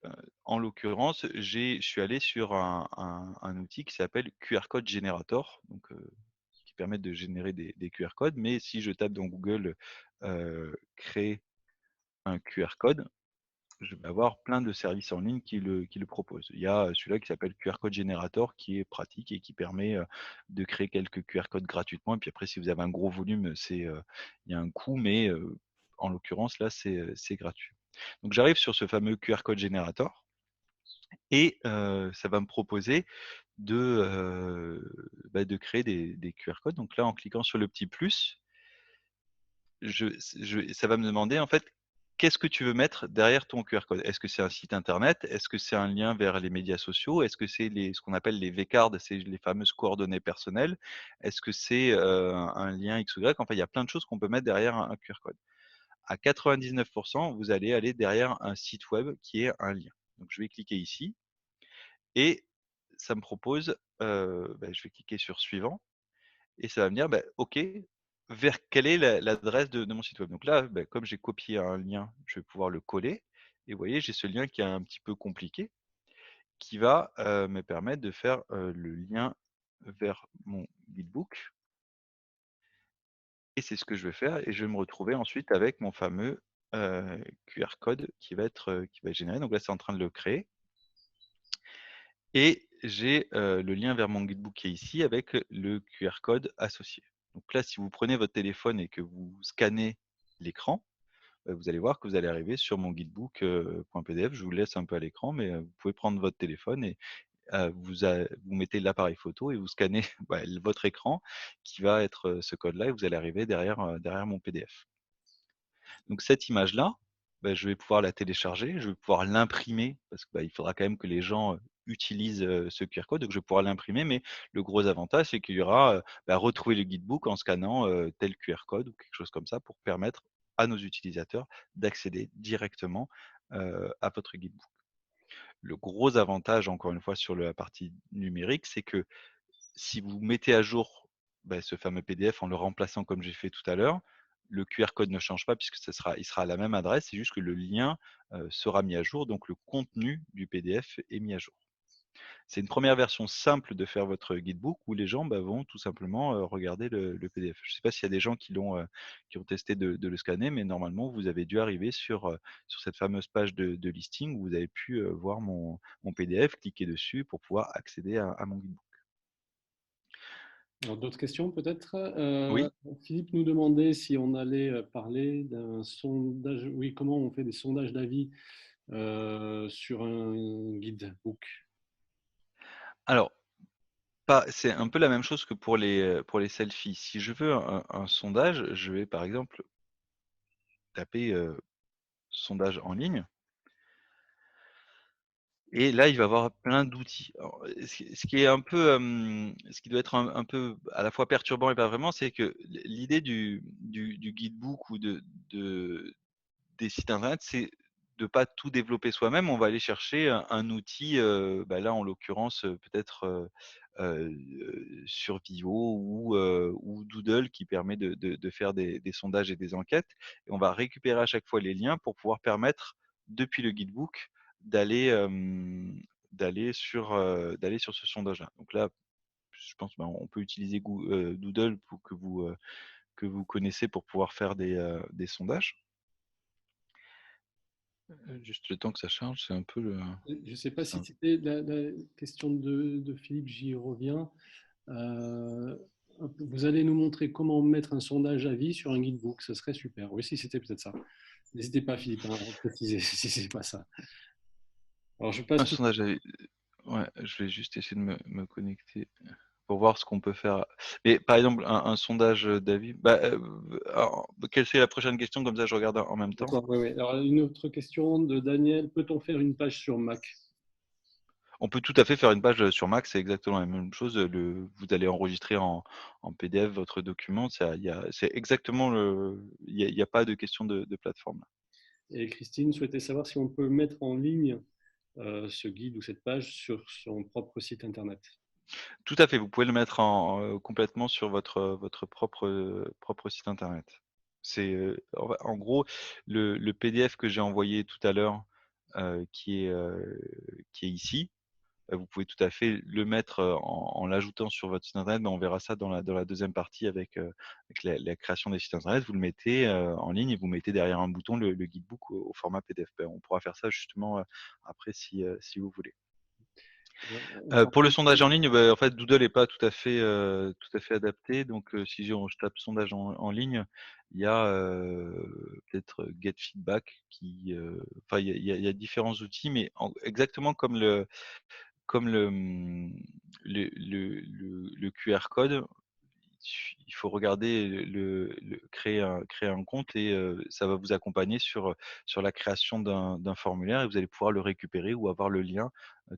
en l'occurrence, je suis allé sur un outil qui s'appelle QR Code Generator, donc qui permet de générer des QR codes. Mais si je tape dans Google créer un QR code, je vais avoir plein de services en ligne qui le proposent. Il y a celui-là qui s'appelle QR Code Generator qui est pratique et qui permet de créer quelques QR codes gratuitement. Et puis après, si vous avez un gros volume, il y a un coût, mais en l'occurrence, là, c'est gratuit. Donc j'arrive sur ce fameux QR Code Generator. Et ça va me proposer de créer des QR codes. Donc là, en cliquant sur le petit plus, ça va me demander en fait, qu'est-ce que tu veux mettre derrière ton QR code? Est-ce que c'est un site internet? Est-ce que c'est un lien vers les médias sociaux? Est-ce que c'est ce qu'on appelle les V-cards, c'est les fameuses coordonnées personnelles? Est-ce que c'est un lien X ou Y? Enfin, il y a plein de choses qu'on peut mettre derrière un QR code. À 99 vous allez aller derrière un site web qui est un lien. Donc je vais cliquer ici. Et ça me propose, je vais cliquer sur suivant et ça va me dire, OK, vers quelle est l'adresse de mon site web. Donc là, comme j'ai copié un lien, je vais pouvoir le coller et vous voyez, j'ai ce lien qui est un petit peu compliqué, qui va, me permettre de faire, le lien vers mon guidebook et c'est ce que je vais faire et je vais me retrouver ensuite avec mon fameux, QR code qui va être généré. Donc là, c'est en train de le créer. Et j'ai le lien vers mon guidebook qui est ici avec le QR code associé. Donc là, si vous prenez votre téléphone et que vous scannez l'écran, vous allez voir que vous allez arriver sur mon guidebook .pdf. Je vous le laisse un peu à l'écran, mais vous pouvez prendre votre téléphone et vous mettez l'appareil photo et vous scannez votre écran qui va être ce code-là et vous allez arriver derrière mon PDF. Donc cette image-là, je vais pouvoir la télécharger, je vais pouvoir l'imprimer parce que, il faudra quand même que les gens, utilisent, ce QR code, donc je vais pouvoir l'imprimer, mais le gros avantage, c'est qu'il y aura, retrouver le guidebook en scannant, tel QR code ou quelque chose comme ça pour permettre à nos utilisateurs d'accéder directement, à votre guidebook. Le gros avantage, encore une fois, sur la partie numérique, c'est que si vous mettez à jour, ce fameux PDF en le remplaçant comme j'ai fait tout à l'heure, le QR code ne change pas puisque il sera à la même adresse, c'est juste que le lien, sera mis à jour, donc le contenu du PDF est mis à jour. C'est une première version simple de faire votre guidebook où les gens, vont tout simplement, regarder le PDF. Je ne sais pas s'il y a des gens qui ont testé de le scanner, mais normalement vous avez dû arriver sur cette fameuse page de listing où vous avez pu, voir mon PDF, cliquer dessus pour pouvoir accéder à mon guidebook. Alors, d'autres questions peut-être? Oui? Philippe nous demandait si on allait parler d'un sondage, oui, comment on fait des sondages d'avis sur un guidebook. Alors, c'est un peu la même chose que pour les selfies. Si je veux un sondage, je vais par exemple taper, sondage en ligne et là, il va y avoir plein d'outils. Alors, ce qui est un peu, ce qui doit être un peu à la fois perturbant et pas vraiment, c'est que l'idée du guidebook ou de des sites internet, c'est de pas tout développer soi-même. On va aller chercher un outil, là, en l'occurrence, peut-être, sur Vivo ou Doodle qui permet de faire des sondages et des enquêtes et on va récupérer à chaque fois les liens pour pouvoir permettre, depuis le guidebook, d'aller, d'aller sur ce sondage-là. Donc là, je pense, on peut utiliser Doodle pour que vous connaissez pour pouvoir faire des sondages. Juste le temps que ça charge, c'est un peu le Je ne sais pas c'est si un c'était la question de Philippe, j'y reviens. Euh, Vous allez nous montrer comment mettre un sondage à vie sur un guidebook, ce serait super. Oui, si c'était peut-être ça. N'hésitez pas, Philippe, à préciser si c'est pas ça. Alors, je passe un tout. sondage à ouais, je vais juste essayer de me connecter. pour voir ce qu'on peut faire. Mais par exemple, un sondage d'avis. Alors, quelle c'est la prochaine question? Comme ça, je regarde en même temps. D'accord, oui, oui. Alors, une autre question de Daniel. Peut-on faire une page sur Mac? On peut tout à fait faire une page sur Mac, c'est exactement la même chose. Vous allez enregistrer en PDF votre document. C'est exactement il y a pas de question de plateforme là. Et Christine souhaitait savoir si on peut mettre en ligne ce guide ou cette page sur son propre site internet. Tout à fait, vous pouvez le mettre complètement sur votre propre site internet. C'est, en gros, le PDF que j'ai envoyé tout à l'heure, qui est ici, vous pouvez tout à fait le mettre, en l'ajoutant sur votre site internet, mais on verra ça dans la deuxième partie avec la création des sites internet. Vous le mettez, en ligne et vous mettez derrière un bouton le guidebook au format PDF. On pourra faire ça justement, après si vous voulez. Pour le sondage en ligne, en fait, Doodle n'est pas tout à fait adapté. Donc, si je tape sondage en ligne, il y a peut-être Get Feedback enfin, il y a différents outils, mais exactement comme le QR code, il faut regarder créer un compte et ça va vous accompagner sur la création d'un formulaire et vous allez pouvoir le récupérer ou avoir le lien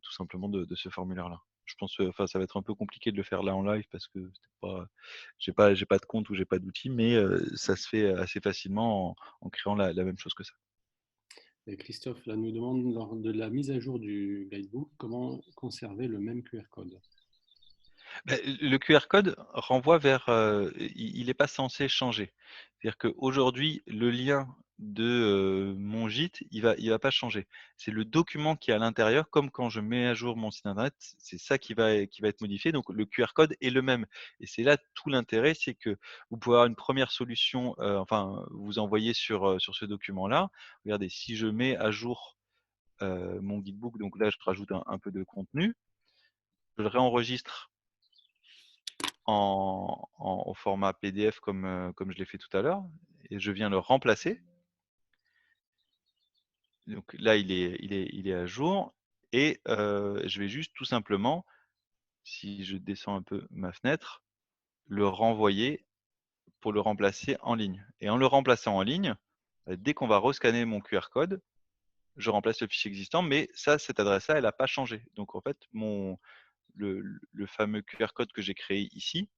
tout simplement de ce formulaire-là. Je pense, enfin, ça va être un peu compliqué de le faire là en live parce que j'ai pas de compte ou j'ai pas d'outil, mais ça se fait assez facilement en créant la même chose que ça. Et Christophe là, nous demande, lors de la mise à jour du guidebook, comment conserver le même QR code. Le QR code renvoie vers, il n'est pas censé changer. C'est-à-dire qu'aujourd'hui, le lien de mon gîte, il va pas changer. C'est le document qui est à l'intérieur, comme quand je mets à jour mon site internet, c'est ça qui va être modifié. Donc le QR code est le même. Et c'est là tout l'intérêt, c'est que vous pouvez avoir une première solution, enfin, vous envoyez sur ce document-là. Regardez, si je mets à jour mon guidebook, donc là, je rajoute un peu de contenu, je le réenregistre au format PDF comme je l'ai fait tout à l'heure et je viens le remplacer. Donc là, il est à jour et je vais juste tout simplement, si je descends un peu ma fenêtre, le renvoyer pour le remplacer en ligne. Et en le remplaçant en ligne, dès qu'on va rescanner mon QR code, je remplace le fichier existant, mais cette adresse-là, elle n'a pas changé. Donc en fait, le fameux QR code que j'ai créé ici,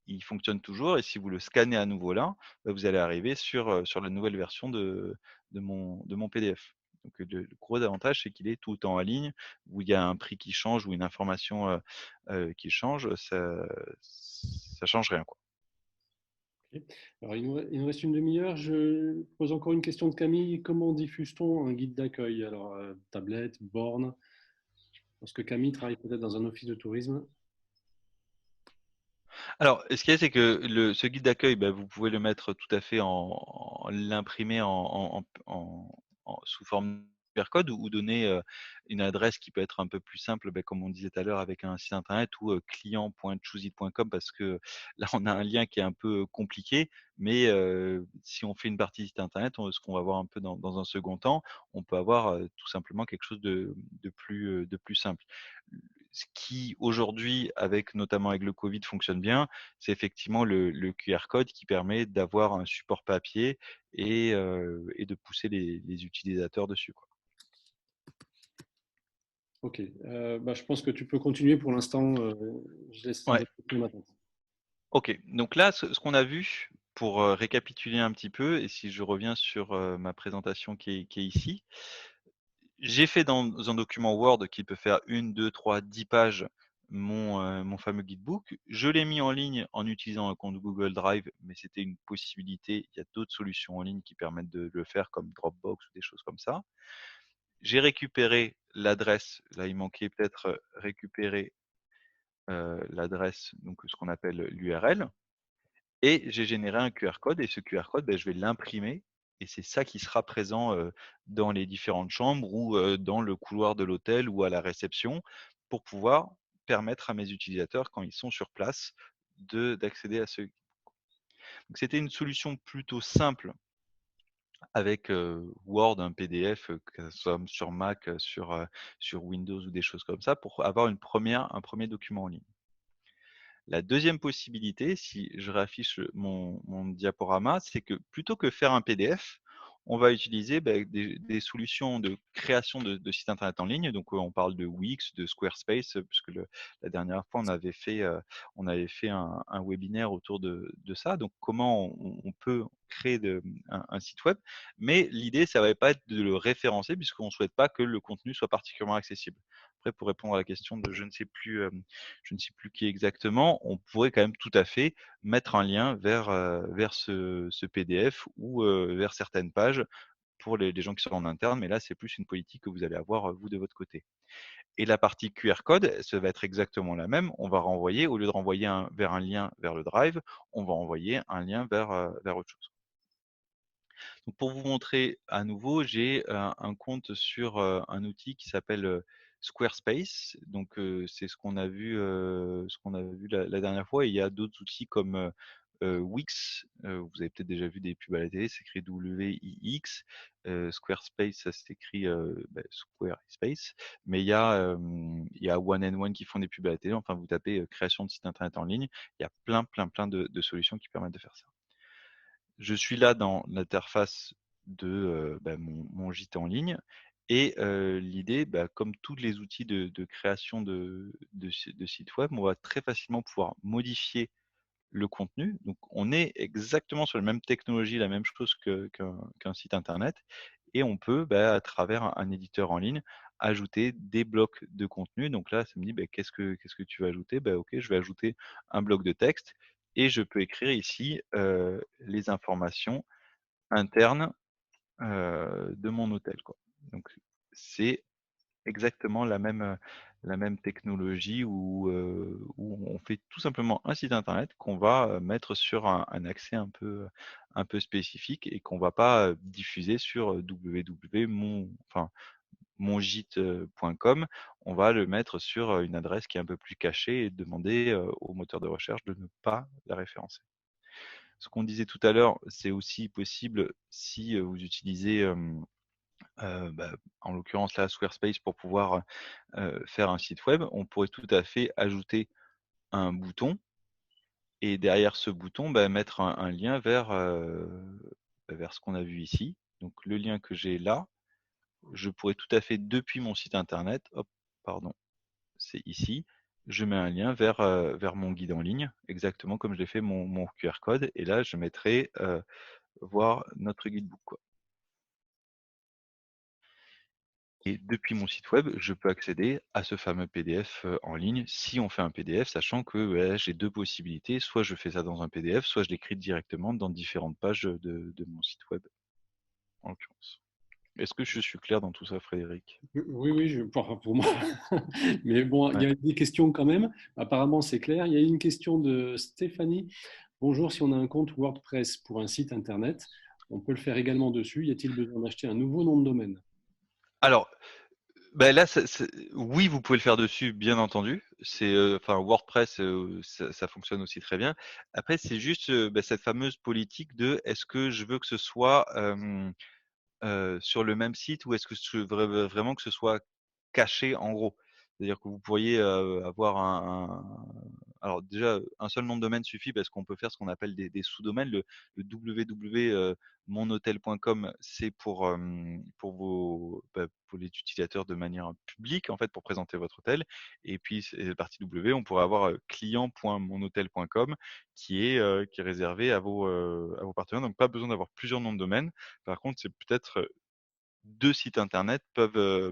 il fonctionne toujours et si vous le scannez à nouveau là, vous allez arriver sur la nouvelle version de mon PDF. Donc le gros avantage, c'est qu'il est tout le temps en ligne, où il y a un prix qui change ou une information qui change, ça change rien, quoi. Ok. Alors, il nous reste une demi-heure. Je pose encore une question de Camille. Comment diffuse-t-on un guide d'accueil? Alors, tablette, borne. Parce que Camille travaille peut-être dans un office de tourisme. Alors, ce qu'il y a, c'est que ce guide d'accueil, vous pouvez le mettre tout à fait l'imprimer sous forme de QR code ou donner une adresse qui peut être un peu plus simple, comme on disait tout à l'heure, avec un site internet ou client.chooseit.com parce que là, on a un lien qui est un peu compliqué, mais si on fait une partie site internet, ce qu'on va voir un peu dans un second temps, on peut avoir tout simplement quelque chose de plus simple. Ce qui aujourd'hui, notamment avec le Covid, fonctionne bien, c'est effectivement le QR code qui permet d'avoir un support papier et de pousser les utilisateurs dessus, quoi. Ok. Je pense que tu peux continuer pour l'instant. Je laisse Ouais, les questions en attente. OK. Donc là, ce qu'on a vu, pour récapituler un petit peu et si je reviens sur ma présentation qui est ici, j'ai fait dans un document Word qui peut faire 1, 2, 3, 10 pages mon fameux guidebook. Je l'ai mis en ligne en utilisant un compte Google Drive, mais c'était une possibilité. Il y a d'autres solutions en ligne qui permettent de le faire comme Dropbox ou des choses comme ça. J'ai récupéré l'adresse, là il manquait peut-être récupérer l'adresse, donc ce qu'on appelle l'URL, et j'ai généré un QR code et ce QR code, je vais l'imprimer et c'est ça qui sera présent dans les différentes chambres ou dans le couloir de l'hôtel ou à la réception pour pouvoir permettre à mes utilisateurs, quand ils sont sur place, d'accéder à ce. Donc c'était une solution plutôt simple avec Word, un PDF, que ce soit sur Mac, sur Windows ou des choses comme ça, pour avoir un premier document en ligne. La deuxième possibilité, si je réaffiche mon diaporama, c'est que plutôt que faire un PDF, on va utiliser des solutions de création de sites internet en ligne. Donc, on parle de Wix, de Squarespace, puisque la dernière fois, on avait fait un webinaire autour de ça. Donc, comment on peut créer un site web. Mais l'idée, ça ne va pas être de le référencer, puisqu'on ne souhaite pas que le contenu soit particulièrement accessible. Après, pour répondre à la question de je ne sais plus qui exactement, on pourrait quand même tout à fait mettre un lien vers ce PDF ou vers certaines pages pour les gens qui sont en interne, mais là, c'est plus une politique que vous allez avoir, vous, de votre côté. Et la partie QR code, ça va être exactement la même. On va renvoyer, au lieu de renvoyer vers un lien vers le Drive, on va envoyer un lien vers autre chose. Donc pour vous montrer à nouveau, j'ai un compte sur un outil qui s'appelle Squarespace. Donc c'est ce qu'on a vu la dernière fois. Et il y a d'autres outils comme Wix. Vous avez peut-être déjà vu des pubs à la télé, c'est écrit W-I-X. Squarespace, ça s'écrit Squarespace. Mais il y a One and One qui font des pubs à la télé. Enfin, vous tapez création de site internet en ligne. Il y a plein de solutions qui permettent de faire ça. Je suis là dans l'interface de mon gîte en ligne et l'idée, comme tous les outils de création de sites web, on va très facilement pouvoir modifier le contenu. Donc, on est exactement sur la même technologie, la même chose qu'un site internet et on peut, à travers un éditeur en ligne, ajouter des blocs de contenu. Donc là, ça me dit: «Qu'est-ce que tu veux ajouter?» OK, je vais ajouter un bloc de texte et je peux écrire ici, les informations internes, de mon hôtel, quoi. Donc c'est exactement la même technologie où on fait tout simplement un site internet qu'on va, mettre sur un accès un peu spécifique et qu'on va pas, diffuser sur, mongite.com. On va le mettre sur, une adresse qui est un peu plus cachée et demander, au moteur de recherche de ne pas la référencer. Ce qu'on disait tout à l'heure, c'est aussi possible si, vous utilisez, en l'occurrence là, Squarespace pour pouvoir, faire un site web. On pourrait tout à fait ajouter un bouton et derrière ce bouton, mettre un lien vers ce qu'on a vu ici. Donc le lien que j'ai là, je pourrais tout à fait depuis mon site internet, hop, pardon, c'est ici, je mets un lien vers mon guide en ligne, exactement comme je l'ai fait mon QR code et là je mettrai, voir notre guidebook, quoi. Et depuis mon site web, je peux accéder à ce fameux PDF, en ligne, si on fait un PDF, sachant que, j'ai 2 possibilités, soit je fais ça dans un PDF, soit je l'écris directement dans différentes pages, de mon site web, en l'occurrence. Est-ce que je suis clair dans tout ça, Frédéric? Oui, oui, pour moi. Mais bon, il Ouais. y a des questions quand même. Apparemment, c'est clair. Il y a une question de Stéphanie. Bonjour, si on a un compte WordPress pour un site internet, on peut le faire également dessus. Y a-t-il besoin d'acheter un nouveau nom de domaine? Alors, là, oui, vous pouvez le faire dessus, bien entendu. Enfin WordPress, ça fonctionne aussi très bien. Après, c'est juste, cette fameuse politique de: «Est-ce que je veux que ce soit, sur le même site ou est-ce que je voudrais vraiment que ce soit caché en gros? C'est-à-dire que vous pourriez, avoir alors déjà, un seul nom de domaine suffit parce qu'on peut faire ce qu'on appelle des sous-domaines. Le www, monhotel.com, c'est pour les utilisateurs de manière publique, en fait, pour présenter votre hôtel et puis c'est la partie W, on pourrait avoir, client.monhotel.com qui est réservé à vos partenaires, donc pas besoin d'avoir plusieurs noms de domaine. Par contre, c'est peut-être, 2 sites internet peuvent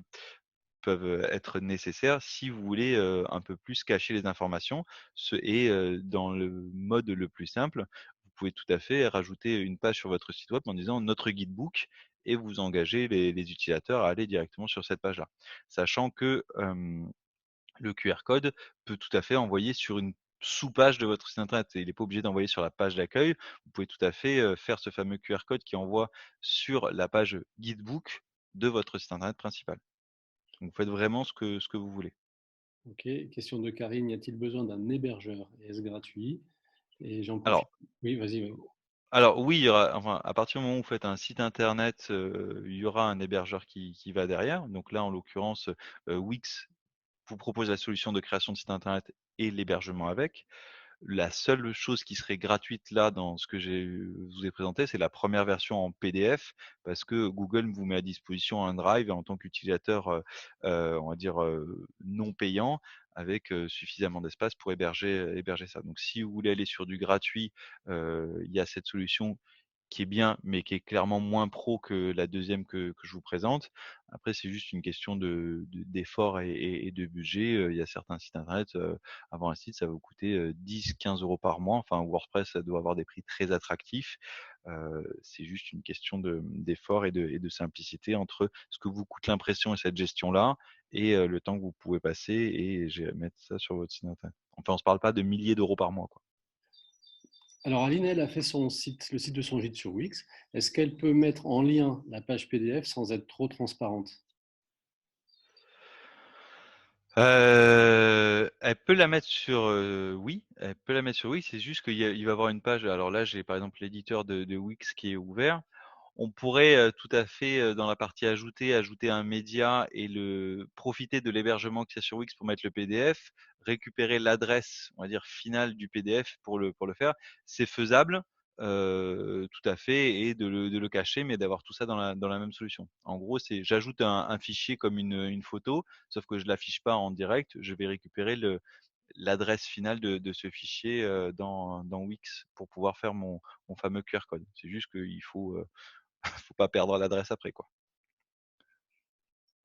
être nécessaires si vous voulez, un peu plus cacher les informations. Dans le mode le plus simple, vous pouvez tout à fait rajouter une page sur votre site web en disant: «Notre guidebook» et vous engagez les utilisateurs à aller directement sur cette page-là. Sachant que, le QR code peut tout à fait envoyer sur une sous-page de votre site internet et il n'est pas obligé d'envoyer sur la page d'accueil. Vous pouvez tout à fait, faire ce fameux QR code qui envoie sur la page guidebook de votre site internet principal. Donc vous faites vraiment ce que vous voulez. Ok. Question de Karine. Y a-t-il besoin d'un hébergeur? Et est-ce gratuit? Et j'en profite. Alors Oui, vas-y. Oui. alors oui, il y aura enfin, à partir du moment où vous faites un site internet, il y aura un hébergeur qui va derrière. Donc là, en l'occurrence, Wix vous propose la solution de création de site internet et l'hébergement avec. La seule chose qui serait gratuite là dans ce que vous ai présenté, c'est la première version en PDF parce que Google vous met à disposition un Drive en tant qu'utilisateur, on va dire, non payant avec suffisamment d'espace pour héberger ça. Donc si vous voulez aller sur du gratuit, il y a cette solution qui est bien, mais qui est clairement moins pro que la deuxième que je vous présente. Après, c'est juste une question d'effort et de budget. Il y a certains sites internet, avoir un site, ça va vous coûter 10-15 euros par mois. Enfin, WordPress, ça doit avoir des prix très attractifs. C'est juste une question d'effort et de simplicité entre ce que vous coûte l'impression et cette gestion-là et le temps que vous pouvez passer et mettre ça sur votre site internet. Enfin, on ne se parle pas de milliers d'euros par mois, quoi. Alors, Aline, elle a fait le site de son gîte sur Wix. Est-ce qu'elle peut mettre en lien la page PDF sans être trop transparente? Elle peut la mettre sur oui, elle peut la mettre sur Wix. C'est juste qu'il va avoir une page. Alors là, j'ai par exemple l'éditeur de Wix qui est ouvert. On pourrait tout à fait dans la partie ajouter un média et profiter de l'hébergement qu'il y a sur Wix pour mettre le PDF, récupérer l'adresse, on va dire finale du PDF pour le faire. C'est faisable, tout à fait, et de le cacher, mais d'avoir tout ça dans la même solution. En gros, c'est j'ajoute un fichier comme une photo, sauf que je l'affiche pas en direct. Je vais récupérer l'adresse finale de ce fichier dans Wix pour pouvoir faire mon fameux QR code. C'est juste qu'il faut faut pas perdre l'adresse après, quoi.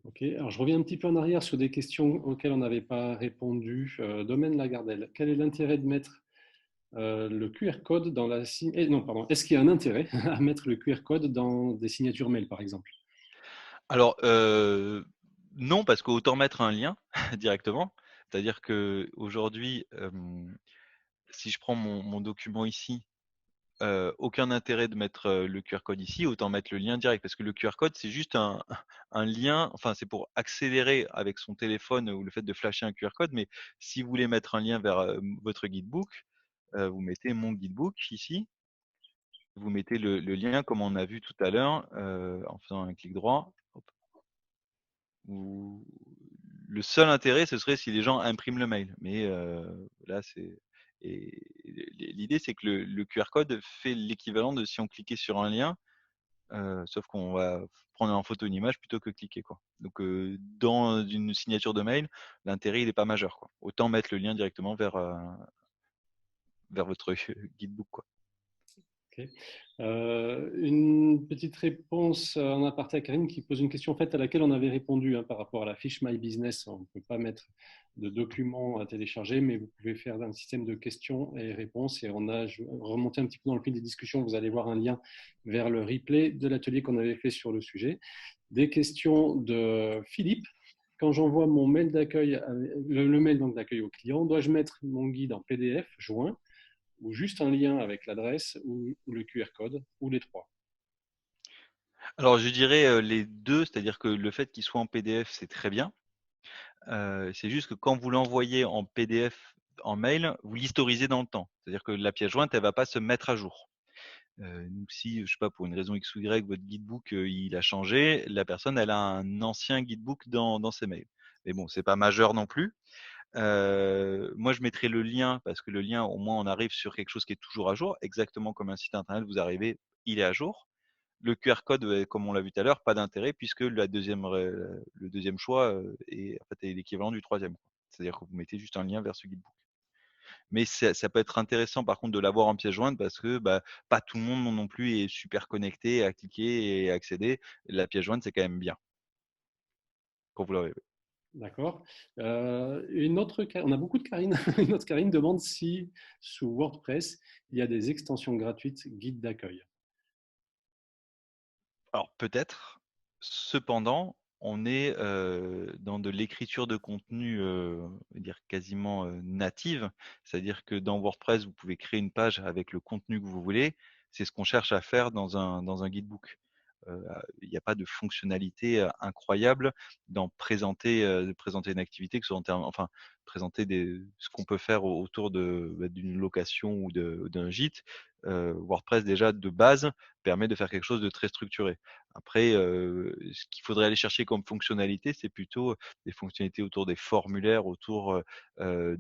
Ok, alors je reviens un petit peu en arrière sur des questions auxquelles on n'avait pas répondu. Domaine Lagardelle, quel est l'intérêt de mettre le QR code dans la non, pardon. Est-ce qu'il y a un intérêt à mettre le QR code dans des signatures mail, par exemple? Alors, non, parce qu'autant mettre un lien directement. C'est-à-dire qu'aujourd'hui, si je prends mon document ici, aucun intérêt de mettre le QR code ici, autant mettre le lien direct. Parce que le QR code, c'est juste un lien, enfin, c'est pour accélérer avec son téléphone ou le fait de flasher un QR code. Mais si vous voulez mettre un lien vers votre guidebook, vous mettez mon guidebook ici. Vous mettez le lien comme on a vu tout à l'heure en faisant un clic droit. Hop. Le seul intérêt, ce serait si les gens impriment le mail. Mais là, l'idée, c'est que le QR code fait l'équivalent de si on cliquait sur un lien, sauf qu'on va prendre en photo une image plutôt que cliquer, quoi. Donc, dans une signature de mail, l'intérêt, il n'est pas majeur, quoi. Autant mettre le lien directement vers votre guidebook, quoi. Okay. Une petite réponse en aparté à Karine qui pose une question en fait, à laquelle on avait répondu par rapport à la fiche My Business. On ne peut pas mettre de documents à télécharger, mais vous pouvez faire un système de questions et réponses. Et on a remonté un petit peu dans le fil des discussions. Vous allez voir un lien vers le replay de l'atelier qu'on avait fait sur le sujet. Des questions de Philippe. Quand j'envoie mon mail d'accueil, le mail d'accueil au client, dois-je mettre mon guide en PDF joint ou juste un lien avec l'adresse ou le QR code, ou les trois? Alors, je dirais les deux, c'est-à-dire que le fait qu'il soit en PDF, c'est très bien. C'est juste que quand vous l'envoyez en PDF en mail, vous l'historisez dans le temps. C'est-à-dire que la pièce jointe, elle va pas se mettre à jour. Donc si, je sais pas, pour une raison X ou Y, votre guidebook, il a changé, la personne, elle a un ancien guidebook dans ses mails. Mais bon, c'est pas majeur non plus. Moi, je mettrai le lien parce que le lien, au moins, on arrive sur quelque chose qui est toujours à jour, exactement comme un site internet, vous arrivez, il est à jour. Le QR code, comme on l'a vu tout à l'heure, pas d'intérêt puisque le deuxième choix est, en fait, est l'équivalent du troisième. C'est-à-dire que vous mettez juste un lien vers ce guidebook. Mais ça peut être intéressant par contre de l'avoir en pièce jointe parce que pas tout le monde non plus est super connecté à cliquer et à accéder. La pièce jointe, c'est quand même bien quand vous l'avez. D'accord. On a beaucoup de Karine. Une autre Karine demande si sous WordPress, il y a des extensions gratuites guide d'accueil. Alors peut-être, cependant, on est dans de l'écriture de contenu, on va dire quasiment native, c'est-à-dire que dans WordPress, vous pouvez créer une page avec le contenu que vous voulez. C'est ce qu'on cherche à faire dans un guidebook. Il n'y a pas de fonctionnalité incroyable dans présenter une activité, que ce soit en termes, enfin, présenter ce qu'on peut faire autour d'une location ou d'un gîte. WordPress déjà de base permet de faire quelque chose de très structuré. Après, ce qu'il faudrait aller chercher comme fonctionnalité, c'est plutôt des fonctionnalités autour des formulaires, autour le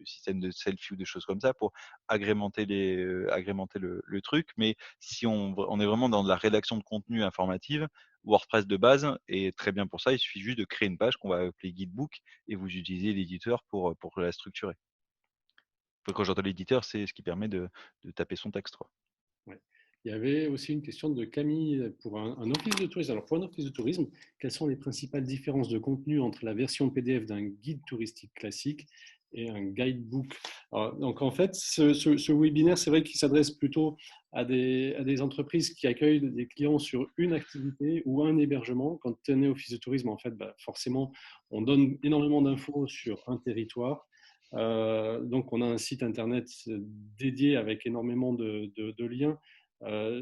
système de selfie ou des choses comme ça pour agrémenter le truc. Mais si on est vraiment dans de la rédaction de contenu informative, WordPress de base est très bien pour ça. Il suffit juste de créer une page qu'on va appeler Guidebook et vous utilisez l'éditeur pour la structurer. Quand j'entends l'éditeur, c'est ce qui permet de taper son texte, quoi. Ouais. Il y avait aussi une question de Camille pour un office de tourisme. Alors, pour un office de tourisme, quelles sont les principales différences de contenu entre la version PDF d'un guide touristique classique et un guidebook? Alors, donc, en fait, ce webinaire, c'est vrai qu'il s'adresse plutôt à des entreprises qui accueillent des clients sur une activité ou un hébergement. Quand on est office de tourisme, en fait, forcément, on donne énormément d'infos sur un territoire. Donc, on a un site internet dédié avec énormément de liens.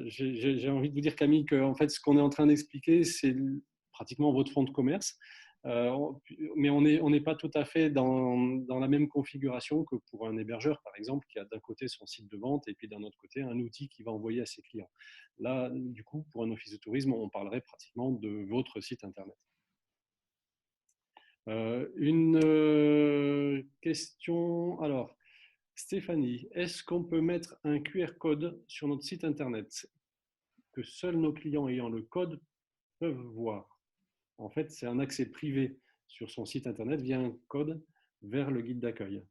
J'ai envie de vous dire, Camille, que en fait, ce qu'on est en train d'expliquer, c'est pratiquement votre fonds de commerce. Mais on n'est pas tout à fait dans la même configuration que pour un hébergeur, par exemple, qui a d'un côté son site de vente et puis d'un autre côté un outil qu'il va envoyer à ses clients. Là, du coup, pour un office de tourisme, on parlerait pratiquement de votre site internet. Une question, alors, Stéphanie, est-ce qu'on peut mettre un QR code sur notre site internet que seuls nos clients ayant le code peuvent voir? En fait, c'est un accès privé sur son site internet via un code vers le guide d'accueil.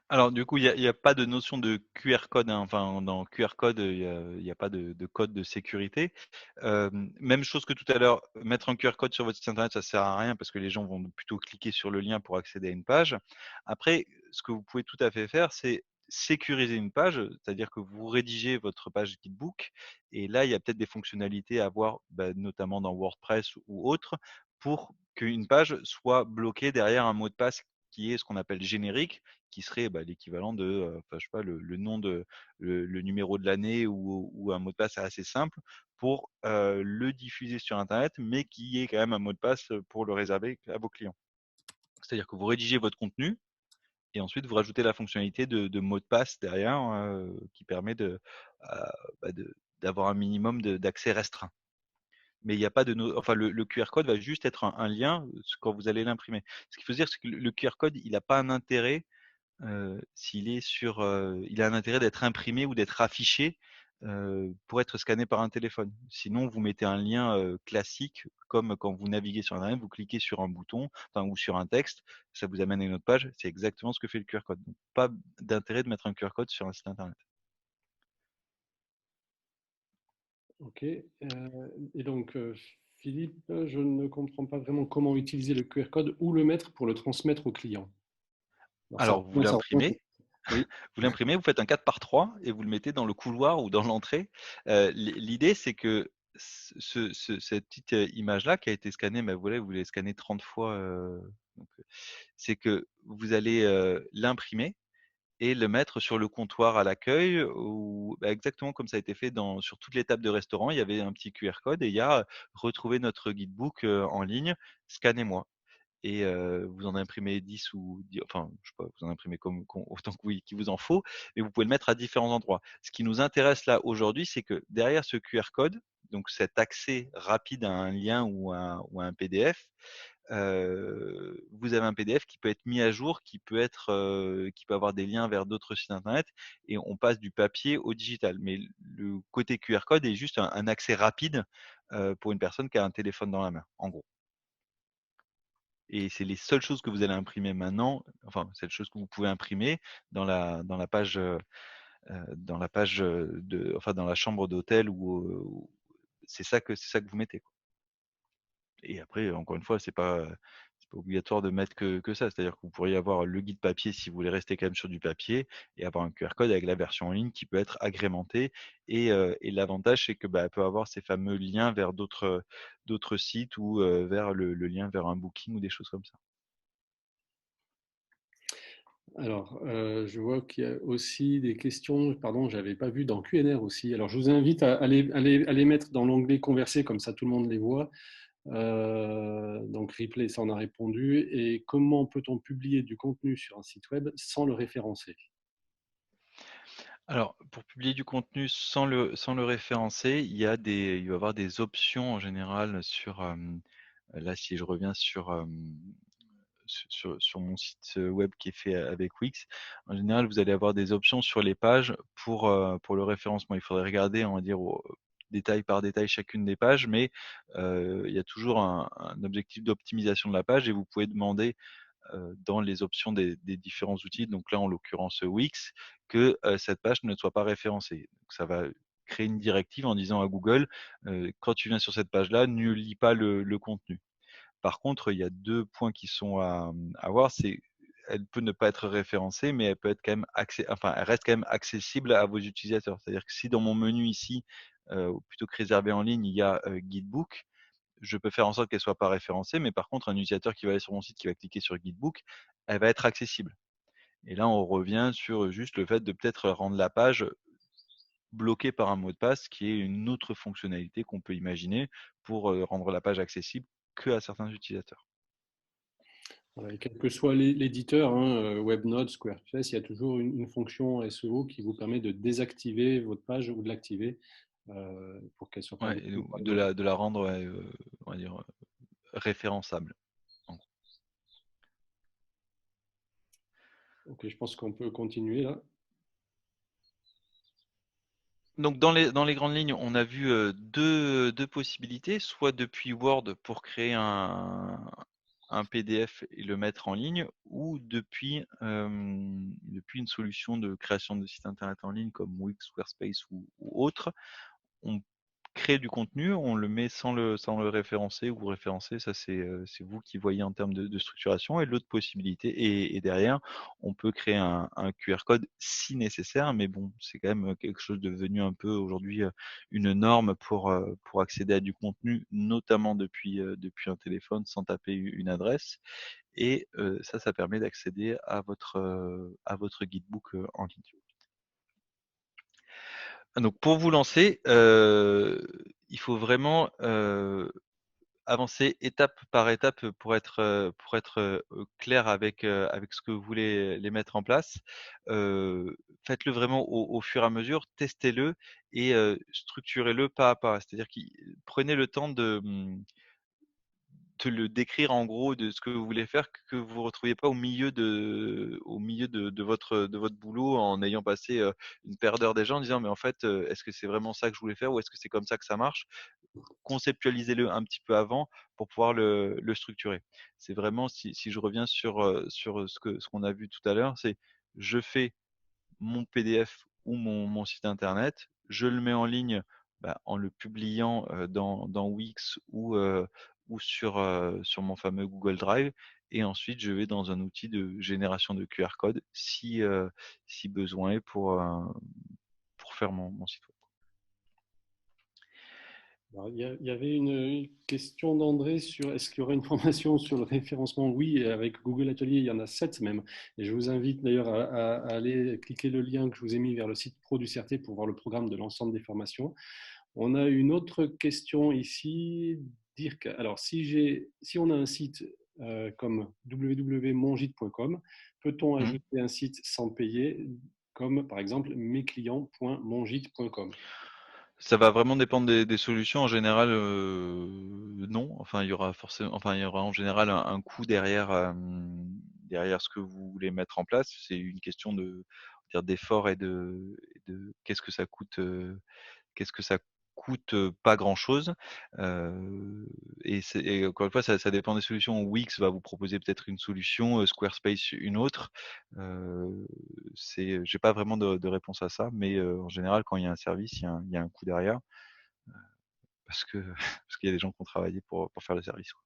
Alors, du coup, il y a pas de notion de QR code, hein. Enfin, dans QR code, il y a pas de code de sécurité. Même chose que tout à l'heure, mettre un QR code sur votre site internet, ça sert à rien parce que les gens vont plutôt cliquer sur le lien pour accéder à une page. Après, ce que vous pouvez tout à fait faire, c'est sécuriser une page, c'est-à-dire que vous rédigez votre page Guidebook et là, il y a peut-être des fonctionnalités à voir, notamment dans WordPress ou autre, pour qu'une page soit bloquée derrière un mot de passe qui est ce qu'on appelle générique, qui serait l'équivalent de, je sais pas, le nom le numéro de l'année ou un mot de passe assez simple pour le diffuser sur Internet, mais qui est quand même un mot de passe pour le réserver à vos clients. C'est-à-dire que vous rédigez votre contenu et ensuite vous rajoutez la fonctionnalité de mot de passe derrière qui permet d'avoir un minimum d'accès restreint. Mais il n'y a pas enfin le QR code va juste être un lien quand vous allez l'imprimer. Ce qu'il faut se dire, c'est que le QR code, il n'a pas un intérêt s'il est il a un intérêt d'être imprimé ou d'être affiché pour être scanné par un téléphone. Sinon, vous mettez un lien classique, comme quand vous naviguez sur Internet, vous cliquez sur un bouton ou sur un texte, ça vous amène à une autre page. C'est exactement ce que fait le QR code. Donc, pas d'intérêt de mettre un QR code sur un site Internet. Ok. Et donc, Philippe, je ne comprends pas vraiment comment utiliser le QR code ou le mettre pour le transmettre au client. Alors, vous l'imprimez. Oui. Vous l'imprimez, vous faites un 4x3 et vous le mettez dans le couloir ou dans l'entrée. L'idée, c'est que cette petite image-là qui a été scannée, mais vous l'avez scanner 30 fois, c'est que vous allez l'imprimer et le mettre sur le comptoir à l'accueil ou exactement comme ça a été fait sur toutes les tables de restaurant. Il y avait un petit QR code et il y a retrouver notre guidebook en ligne, scannez-moi. Et vous en imprimez 10 ou 10, enfin, je sais pas, vous en imprimez autant qu'il vous en faut, mais vous pouvez le mettre à différents endroits. Ce qui nous intéresse là aujourd'hui, c'est que derrière ce QR code, donc cet accès rapide à un lien ou à un PDF, vous avez un PDF qui peut être mis à jour, qui peut avoir des liens vers d'autres sites internet, et on passe du papier au digital. Mais le côté QR code est juste un accès rapide pour une personne qui a un téléphone dans la main, en gros. Et c'est les seules choses que vous allez imprimer maintenant, enfin, c'est les choses que vous pouvez imprimer dans la page, dans la chambre d'hôtel ou c'est ça que vous mettez, quoi. Et après, encore une fois, c'est pas obligatoire de mettre que ça. C'est-à-dire que vous pourriez avoir le guide papier si vous voulez rester quand même sur du papier et avoir un QR code avec la version en ligne qui peut être agrémentée. Et l'avantage, c'est que elle peut avoir ces fameux liens vers d'autres sites ou vers le lien vers un booking ou des choses comme ça. Alors, je vois qu'il y a aussi des questions, pardon, je n'avais pas vu dans Q&R aussi. Alors, je vous invite à les mettre dans l'onglet Converser, comme ça tout le monde les voit. Donc, Replay, ça en a répondu. Et comment peut-on publier du contenu sur un site web sans le référencer? Alors, pour publier du contenu sans le référencer, il va y avoir des options en général sur, là, si je reviens sur mon site web qui est fait avec Wix, en général, vous allez avoir des options sur les pages pour le référencement. Il faudrait regarder, on va dire, au détail par détail chacune des pages, mais il y a toujours un objectif d'optimisation de la page et vous pouvez demander dans les options des différents outils, donc là en l'occurrence Wix, que cette page ne soit pas référencée. Donc ça va créer une directive en disant à Google, quand tu viens sur cette page-là, ne lis pas le contenu. Par contre, il y a 2 points qui sont à voir, c'est elle peut ne pas être référencée, mais elle peut être quand même enfin, elle reste quand même accessible à vos utilisateurs. C'est-à-dire que si dans mon menu ici, plutôt que réservé en ligne, il y a Guidebook, je peux faire en sorte qu'elle soit pas référencée, mais par contre, un utilisateur qui va aller sur mon site, qui va cliquer sur Guidebook, elle va être accessible. Et là, on revient sur juste le fait de peut-être rendre la page bloquée par un mot de passe, qui est une autre fonctionnalité qu'on peut imaginer pour rendre la page accessible que à certains utilisateurs. Voilà, et quel que soit l'éditeur, hein, WebNote, Squarespace, il y a toujours une fonction SEO qui vous permet de désactiver votre page ou de l'activer pour qu'elle ne soit pas Ouais, visible par les de autres. la rendre, ouais, on va dire, référençable. Ok, je pense qu'on peut continuer là. Donc dans les grandes lignes, on a vu deux possibilités, soit depuis Word pour créer un PDF et le mettre en ligne, ou depuis une solution de création de site internet en ligne comme Wix, Squarespace ou autre. On crée du contenu, on le met sans le référencer ou référencer, ça c'est vous qui voyez en termes de structuration. Et l'autre possibilité, et derrière, on peut créer un QR code si nécessaire, mais bon, c'est quand même quelque chose de devenu un peu aujourd'hui une norme pour accéder à du contenu, notamment depuis un téléphone sans taper une adresse. Et ça permet d'accéder à votre guidebook en ligne. Donc pour vous lancer, il faut vraiment avancer étape par étape pour être clair avec ce que vous voulez les mettre en place. Faites-le vraiment au fur et à mesure, testez-le et structurez-le pas à pas. C'est-à-dire prenez le temps de le décrire en gros de ce que vous voulez faire, que vous ne retrouviez pas au milieu de votre boulot en ayant passé une paire d'heures déjà en disant mais en fait est-ce que c'est vraiment ça que je voulais faire ou est-ce que c'est comme ça que ça marche? Conceptualisez-le un petit peu avant pour pouvoir le structurer. C'est vraiment si je reviens sur ce qu'on a vu tout à l'heure, c'est je fais mon PDF ou mon site internet, je le mets en ligne, en le publiant dans Wix ou sur mon fameux Google Drive, et ensuite je vais dans un outil de génération de QR code si besoin est pour faire mon site web. Alors, il y avait une question d'André sur est-ce qu'il y aurait une formation sur le référencement? Oui, et avec Google Atelier, il y en a 7 même. Et je vous invite d'ailleurs à aller cliquer le lien que je vous ai mis vers le site Pro du CRT pour voir le programme de l'ensemble des formations. On a une autre question ici. Alors, si on a un site comme www.mongite.com, peut-on Mmh. ajouter un site sans payer, comme par exemple mesclients.mongite.com? Ça va vraiment dépendre des solutions. En général, non. Enfin, il y aura en général un coût derrière ce que vous voulez mettre en place. C'est une question dire d'effort et de qu'est-ce que ça coûte, pas grand-chose. Et encore une fois, ça dépend des solutions. Wix va vous proposer peut-être une solution, Squarespace une autre. J'ai pas vraiment de réponse à ça, mais en général, quand il y a un service, il y a un coût derrière, parce que parce qu'il y a des gens qui ont travaillé pour faire le service, quoi.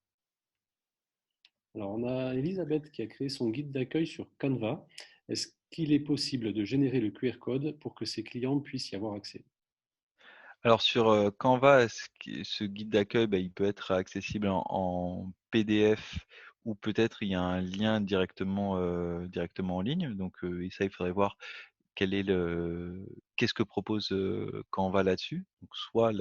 Alors, on a Elisabeth qui a créé son guide d'accueil sur Canva. Est-ce qu'il est possible de générer le QR code pour que ses clients puissent y avoir accès? Alors sur, Canva, ce guide d'accueil, il peut être accessible en PDF, ou peut-être il y a un lien directement en ligne. Donc et ça, il faudrait voir qu'est-ce que propose Canva là-dessus. Donc soit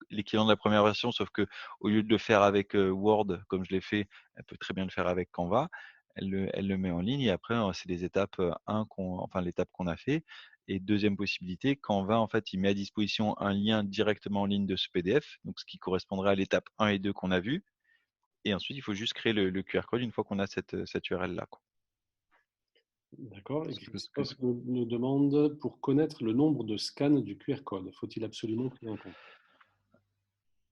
l'équivalent de la première version, sauf que au lieu de le faire avec Word comme je l'ai fait, elle peut très bien le faire avec Canva. Elle le met en ligne et après, c'est les étapes 1 enfin l'étape qu'on a fait, Et deuxième possibilité, Canva, en fait, il met à disposition un lien directement en ligne de ce PDF, donc ce qui correspondrait à l'étape 1 et 2 qu'on a vu. Et ensuite, il faut juste créer le QR code une fois qu'on a cette URL-là. D'accord. Et Christophe nous demande, pour connaître le nombre de scans du QR code, faut-il absolument prendre en compte?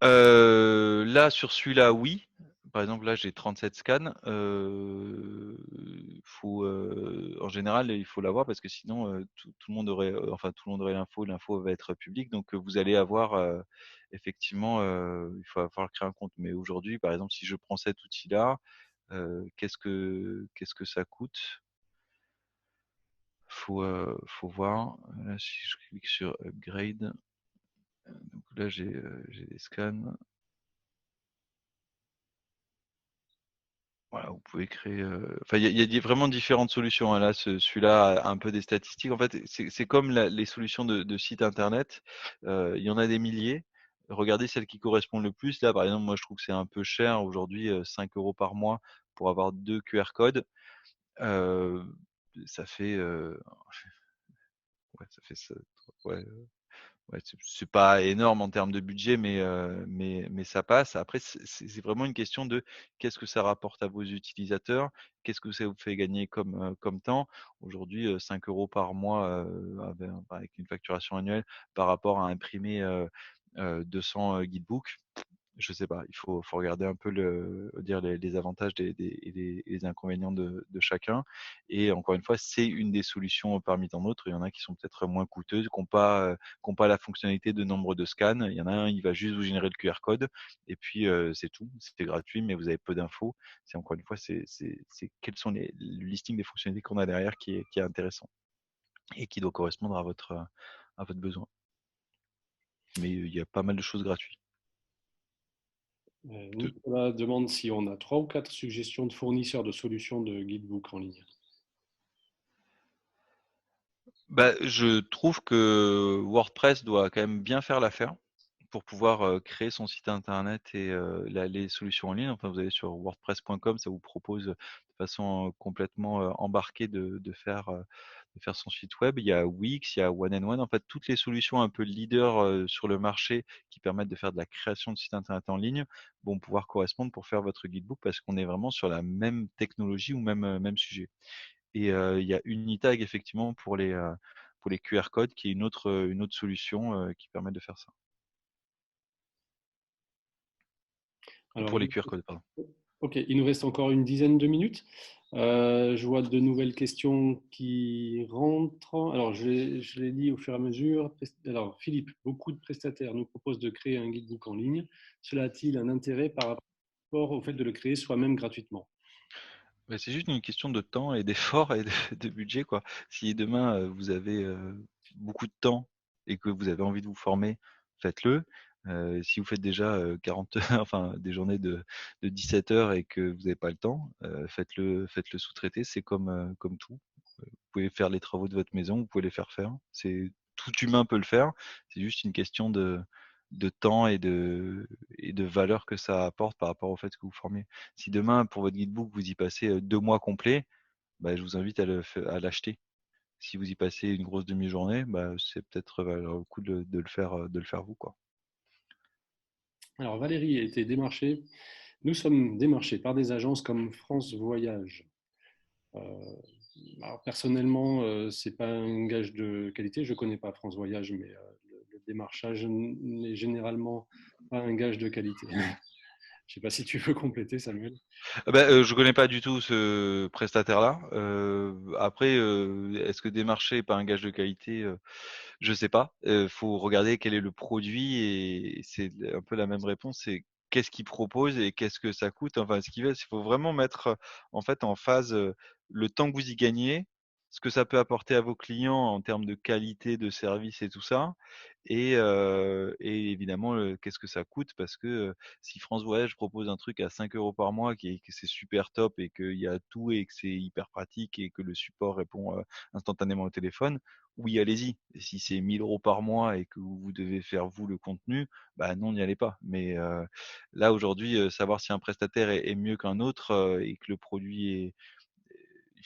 Là, sur celui-là, oui. Par exemple, là, j'ai 37 scans. En général, il faut l'avoir parce que sinon, tout le monde aurait, tout le monde aurait l'info va être publique. Donc, vous allez avoir, effectivement, il va falloir créer un compte. Mais aujourd'hui, par exemple, si je prends cet outil-là, qu'est-ce que ça coûte? Faut voir. Là, si je clique sur Upgrade, donc là, j'ai des scans. Voilà, vous pouvez créer. Enfin, il y a vraiment différentes solutions, hein. Là, celui-là a un peu des statistiques. En fait, c'est comme les solutions de sites internet. Il y en a des milliers. Regardez celle qui correspond le plus. Là, par exemple, moi, je trouve que c'est un peu cher aujourd'hui, 5 € par mois pour avoir 2 QR codes. Euh, Ça fait, ouais, ça fait ça, ouais, ouais, c'est pas énorme en termes de budget, mais ça passe. Après, c'est vraiment une question de qu'est-ce que ça rapporte à vos utilisateurs, qu'est-ce que ça vous fait gagner comme temps. Aujourd'hui, 5 € par mois avec une facturation annuelle par rapport à imprimer 200 guidebooks, je sais pas, faut regarder un peu les avantages et les inconvénients de chacun. Et encore une fois, c'est une des solutions parmi tant d'autres. Il y en a qui sont peut-être moins coûteuses, qui ont pas la fonctionnalité de nombre de scans. Il y en a un, il va juste vous générer le QR code. Et puis, c'est tout. C'est gratuit, mais vous avez peu d'infos. C'est encore une fois, c'est quels sont le listing des fonctionnalités qu'on a derrière qui est intéressant et qui doit correspondre à votre besoin. Mais il y a pas mal de choses gratuites. Nicolas demande si on a 3 ou 4 suggestions de fournisseurs de solutions de guidebook en ligne. Bah, je trouve que WordPress doit quand même bien faire l'affaire pour pouvoir créer son site internet et les solutions en ligne. Enfin, vous allez sur wordpress.com, ça vous propose de façon complètement embarquée de faire son site web. Il y a Wix, il y a One and One. En fait, toutes les solutions un peu leaders sur le marché qui permettent de faire de la création de sites internet en ligne vont pouvoir correspondre pour faire votre guidebook parce qu'on est vraiment sur la même technologie ou même sujet. Et il y a Unitag effectivement pour les QR codes qui est une autre solution qui permet de faire ça. Alors, Pour les QR codes, pardon. ok, il nous reste encore une dizaine de minutes. Je vois de nouvelles questions qui rentrent. Alors, je les lis au fur et à mesure. Alors, Philippe, beaucoup de prestataires nous proposent de créer un guidebook en ligne. Cela a-t-il un intérêt par rapport au fait de le créer soi-même gratuitement? Bah, c'est juste une question de temps et d'effort et de budget, quoi. Si demain vous avez beaucoup de temps et que vous avez envie de vous former, faites-le. Si vous faites déjà 40 heures, enfin des journées de 17 heures et que vous n'avez pas le temps, faites-le sous-traiter. C'est comme tout. Vous pouvez faire les travaux de votre maison, vous pouvez les faire faire. Tout humain peut le faire. C'est juste une question de temps et de valeur que ça apporte par rapport au fait que vous formez. Si demain, pour votre guidebook, vous y passez 2 mois complets, bah, je vous invite à l'acheter. Si vous y passez une grosse demi-journée, bah, c'est peut-être le coup de le faire vous, quoi. Alors, Valérie a été démarchée. Nous sommes démarchés par des agences comme France Voyage. Euh, alors personnellement, c'est pas un gage de qualité. Je connais pas France Voyage, mais le démarchage n'est généralement pas un gage de qualité. Je sais pas si tu veux compléter, Samuel. Je connais pas du tout ce prestataire-là. Après, est-ce que démarcher n'est pas un gage de qualité? Je sais pas. Faut regarder quel est le produit et c'est un peu la même réponse. C'est qu'est-ce qu'il propose et qu'est-ce que ça coûte. Enfin, ce qu'il veut, il faut vraiment mettre en fait en phase le temps que vous y gagnez, ce que ça peut apporter à vos clients en termes de qualité de service et tout ça, et évidemment qu'est-ce que ça coûte parce que si France Voyage propose un truc à 5 € par mois que c'est super top et qu'il y a tout et que c'est hyper pratique et que le support répond instantanément au téléphone, oui, allez-y. Et si c'est 1 000 € par mois et que vous devez faire vous le contenu, bah non, n'y allez pas. Mais là aujourd'hui, savoir si un prestataire est mieux qu'un autre et que le produit est,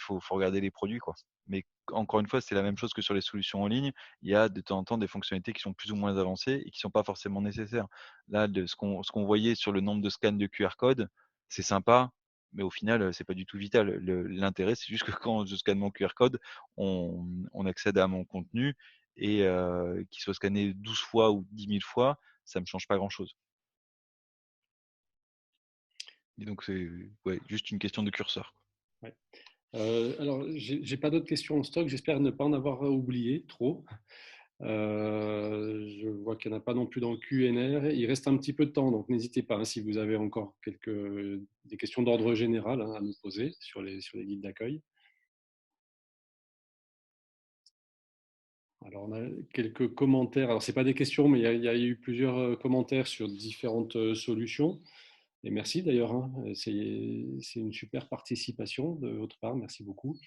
faut regarder les produits, quoi. Mais encore une fois, c'est la même chose que sur les solutions en ligne. Il y a de temps en temps des fonctionnalités qui sont plus ou moins avancées et qui ne sont pas forcément nécessaires. Là, ce qu'on voyait sur le nombre de scans de QR code, c'est sympa, mais au final, c'est pas du tout vital. L'intérêt, c'est juste que quand je scanne mon QR code, on accède à mon contenu et qu'il soit scanné 12 fois ou 10 000 fois, ça ne me change pas grand-chose. Et donc, c'est juste une question de curseur. Ouais. Alors, j'ai pas d'autres questions en stock. J'espère ne pas en avoir oublié trop. Je vois qu'il n'y en a pas non plus dans le Q&R. Il reste un petit peu de temps, donc n'hésitez pas si vous avez encore des questions d'ordre général à nous poser sur les guides d'accueil. Alors, on a quelques commentaires. Alors, ce n'est pas des questions, mais il y a eu plusieurs commentaires sur différentes solutions. Et merci d'ailleurs. C'est une super participation de votre part. Merci beaucoup.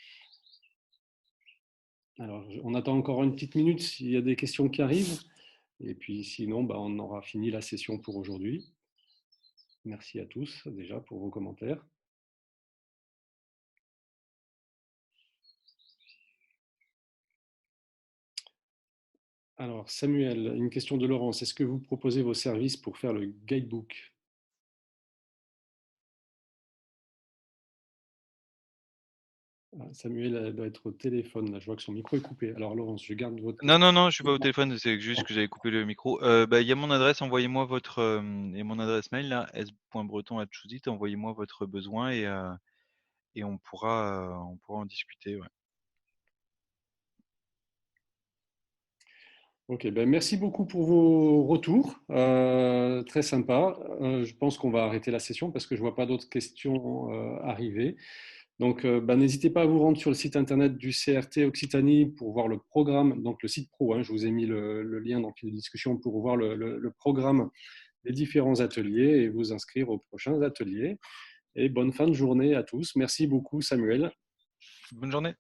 Alors, on attend encore une petite minute s'il y a des questions qui arrivent. Et puis sinon, on aura fini la session pour aujourd'hui. Merci à tous déjà pour vos commentaires. Alors Samuel, une question de Laurence. Est-ce que vous proposez vos services pour faire le guidebook? Samuel elle doit être au téléphone. Là, je vois que son micro est coupé. Alors Laurence, je garde votre question. Non, je suis pas au téléphone, c'est juste que j'avais coupé le micro. Il y a mon adresse, envoyez-moi votre et mon adresse mail là, s.breton@chooseit, envoyez-moi votre besoin et on pourra en discuter. Ouais. Ok, merci beaucoup pour vos retours. Très sympa. Je pense qu'on va arrêter la session parce que je ne vois pas d'autres questions arriver. Donc, n'hésitez pas à vous rendre sur le site internet du CRT Occitanie pour voir le programme, donc le site pro. Je vous ai mis le lien dans la discussion pour voir le programme des différents ateliers et vous inscrire aux prochains ateliers. Et bonne fin de journée à tous. Merci beaucoup, Samuel. Bonne journée.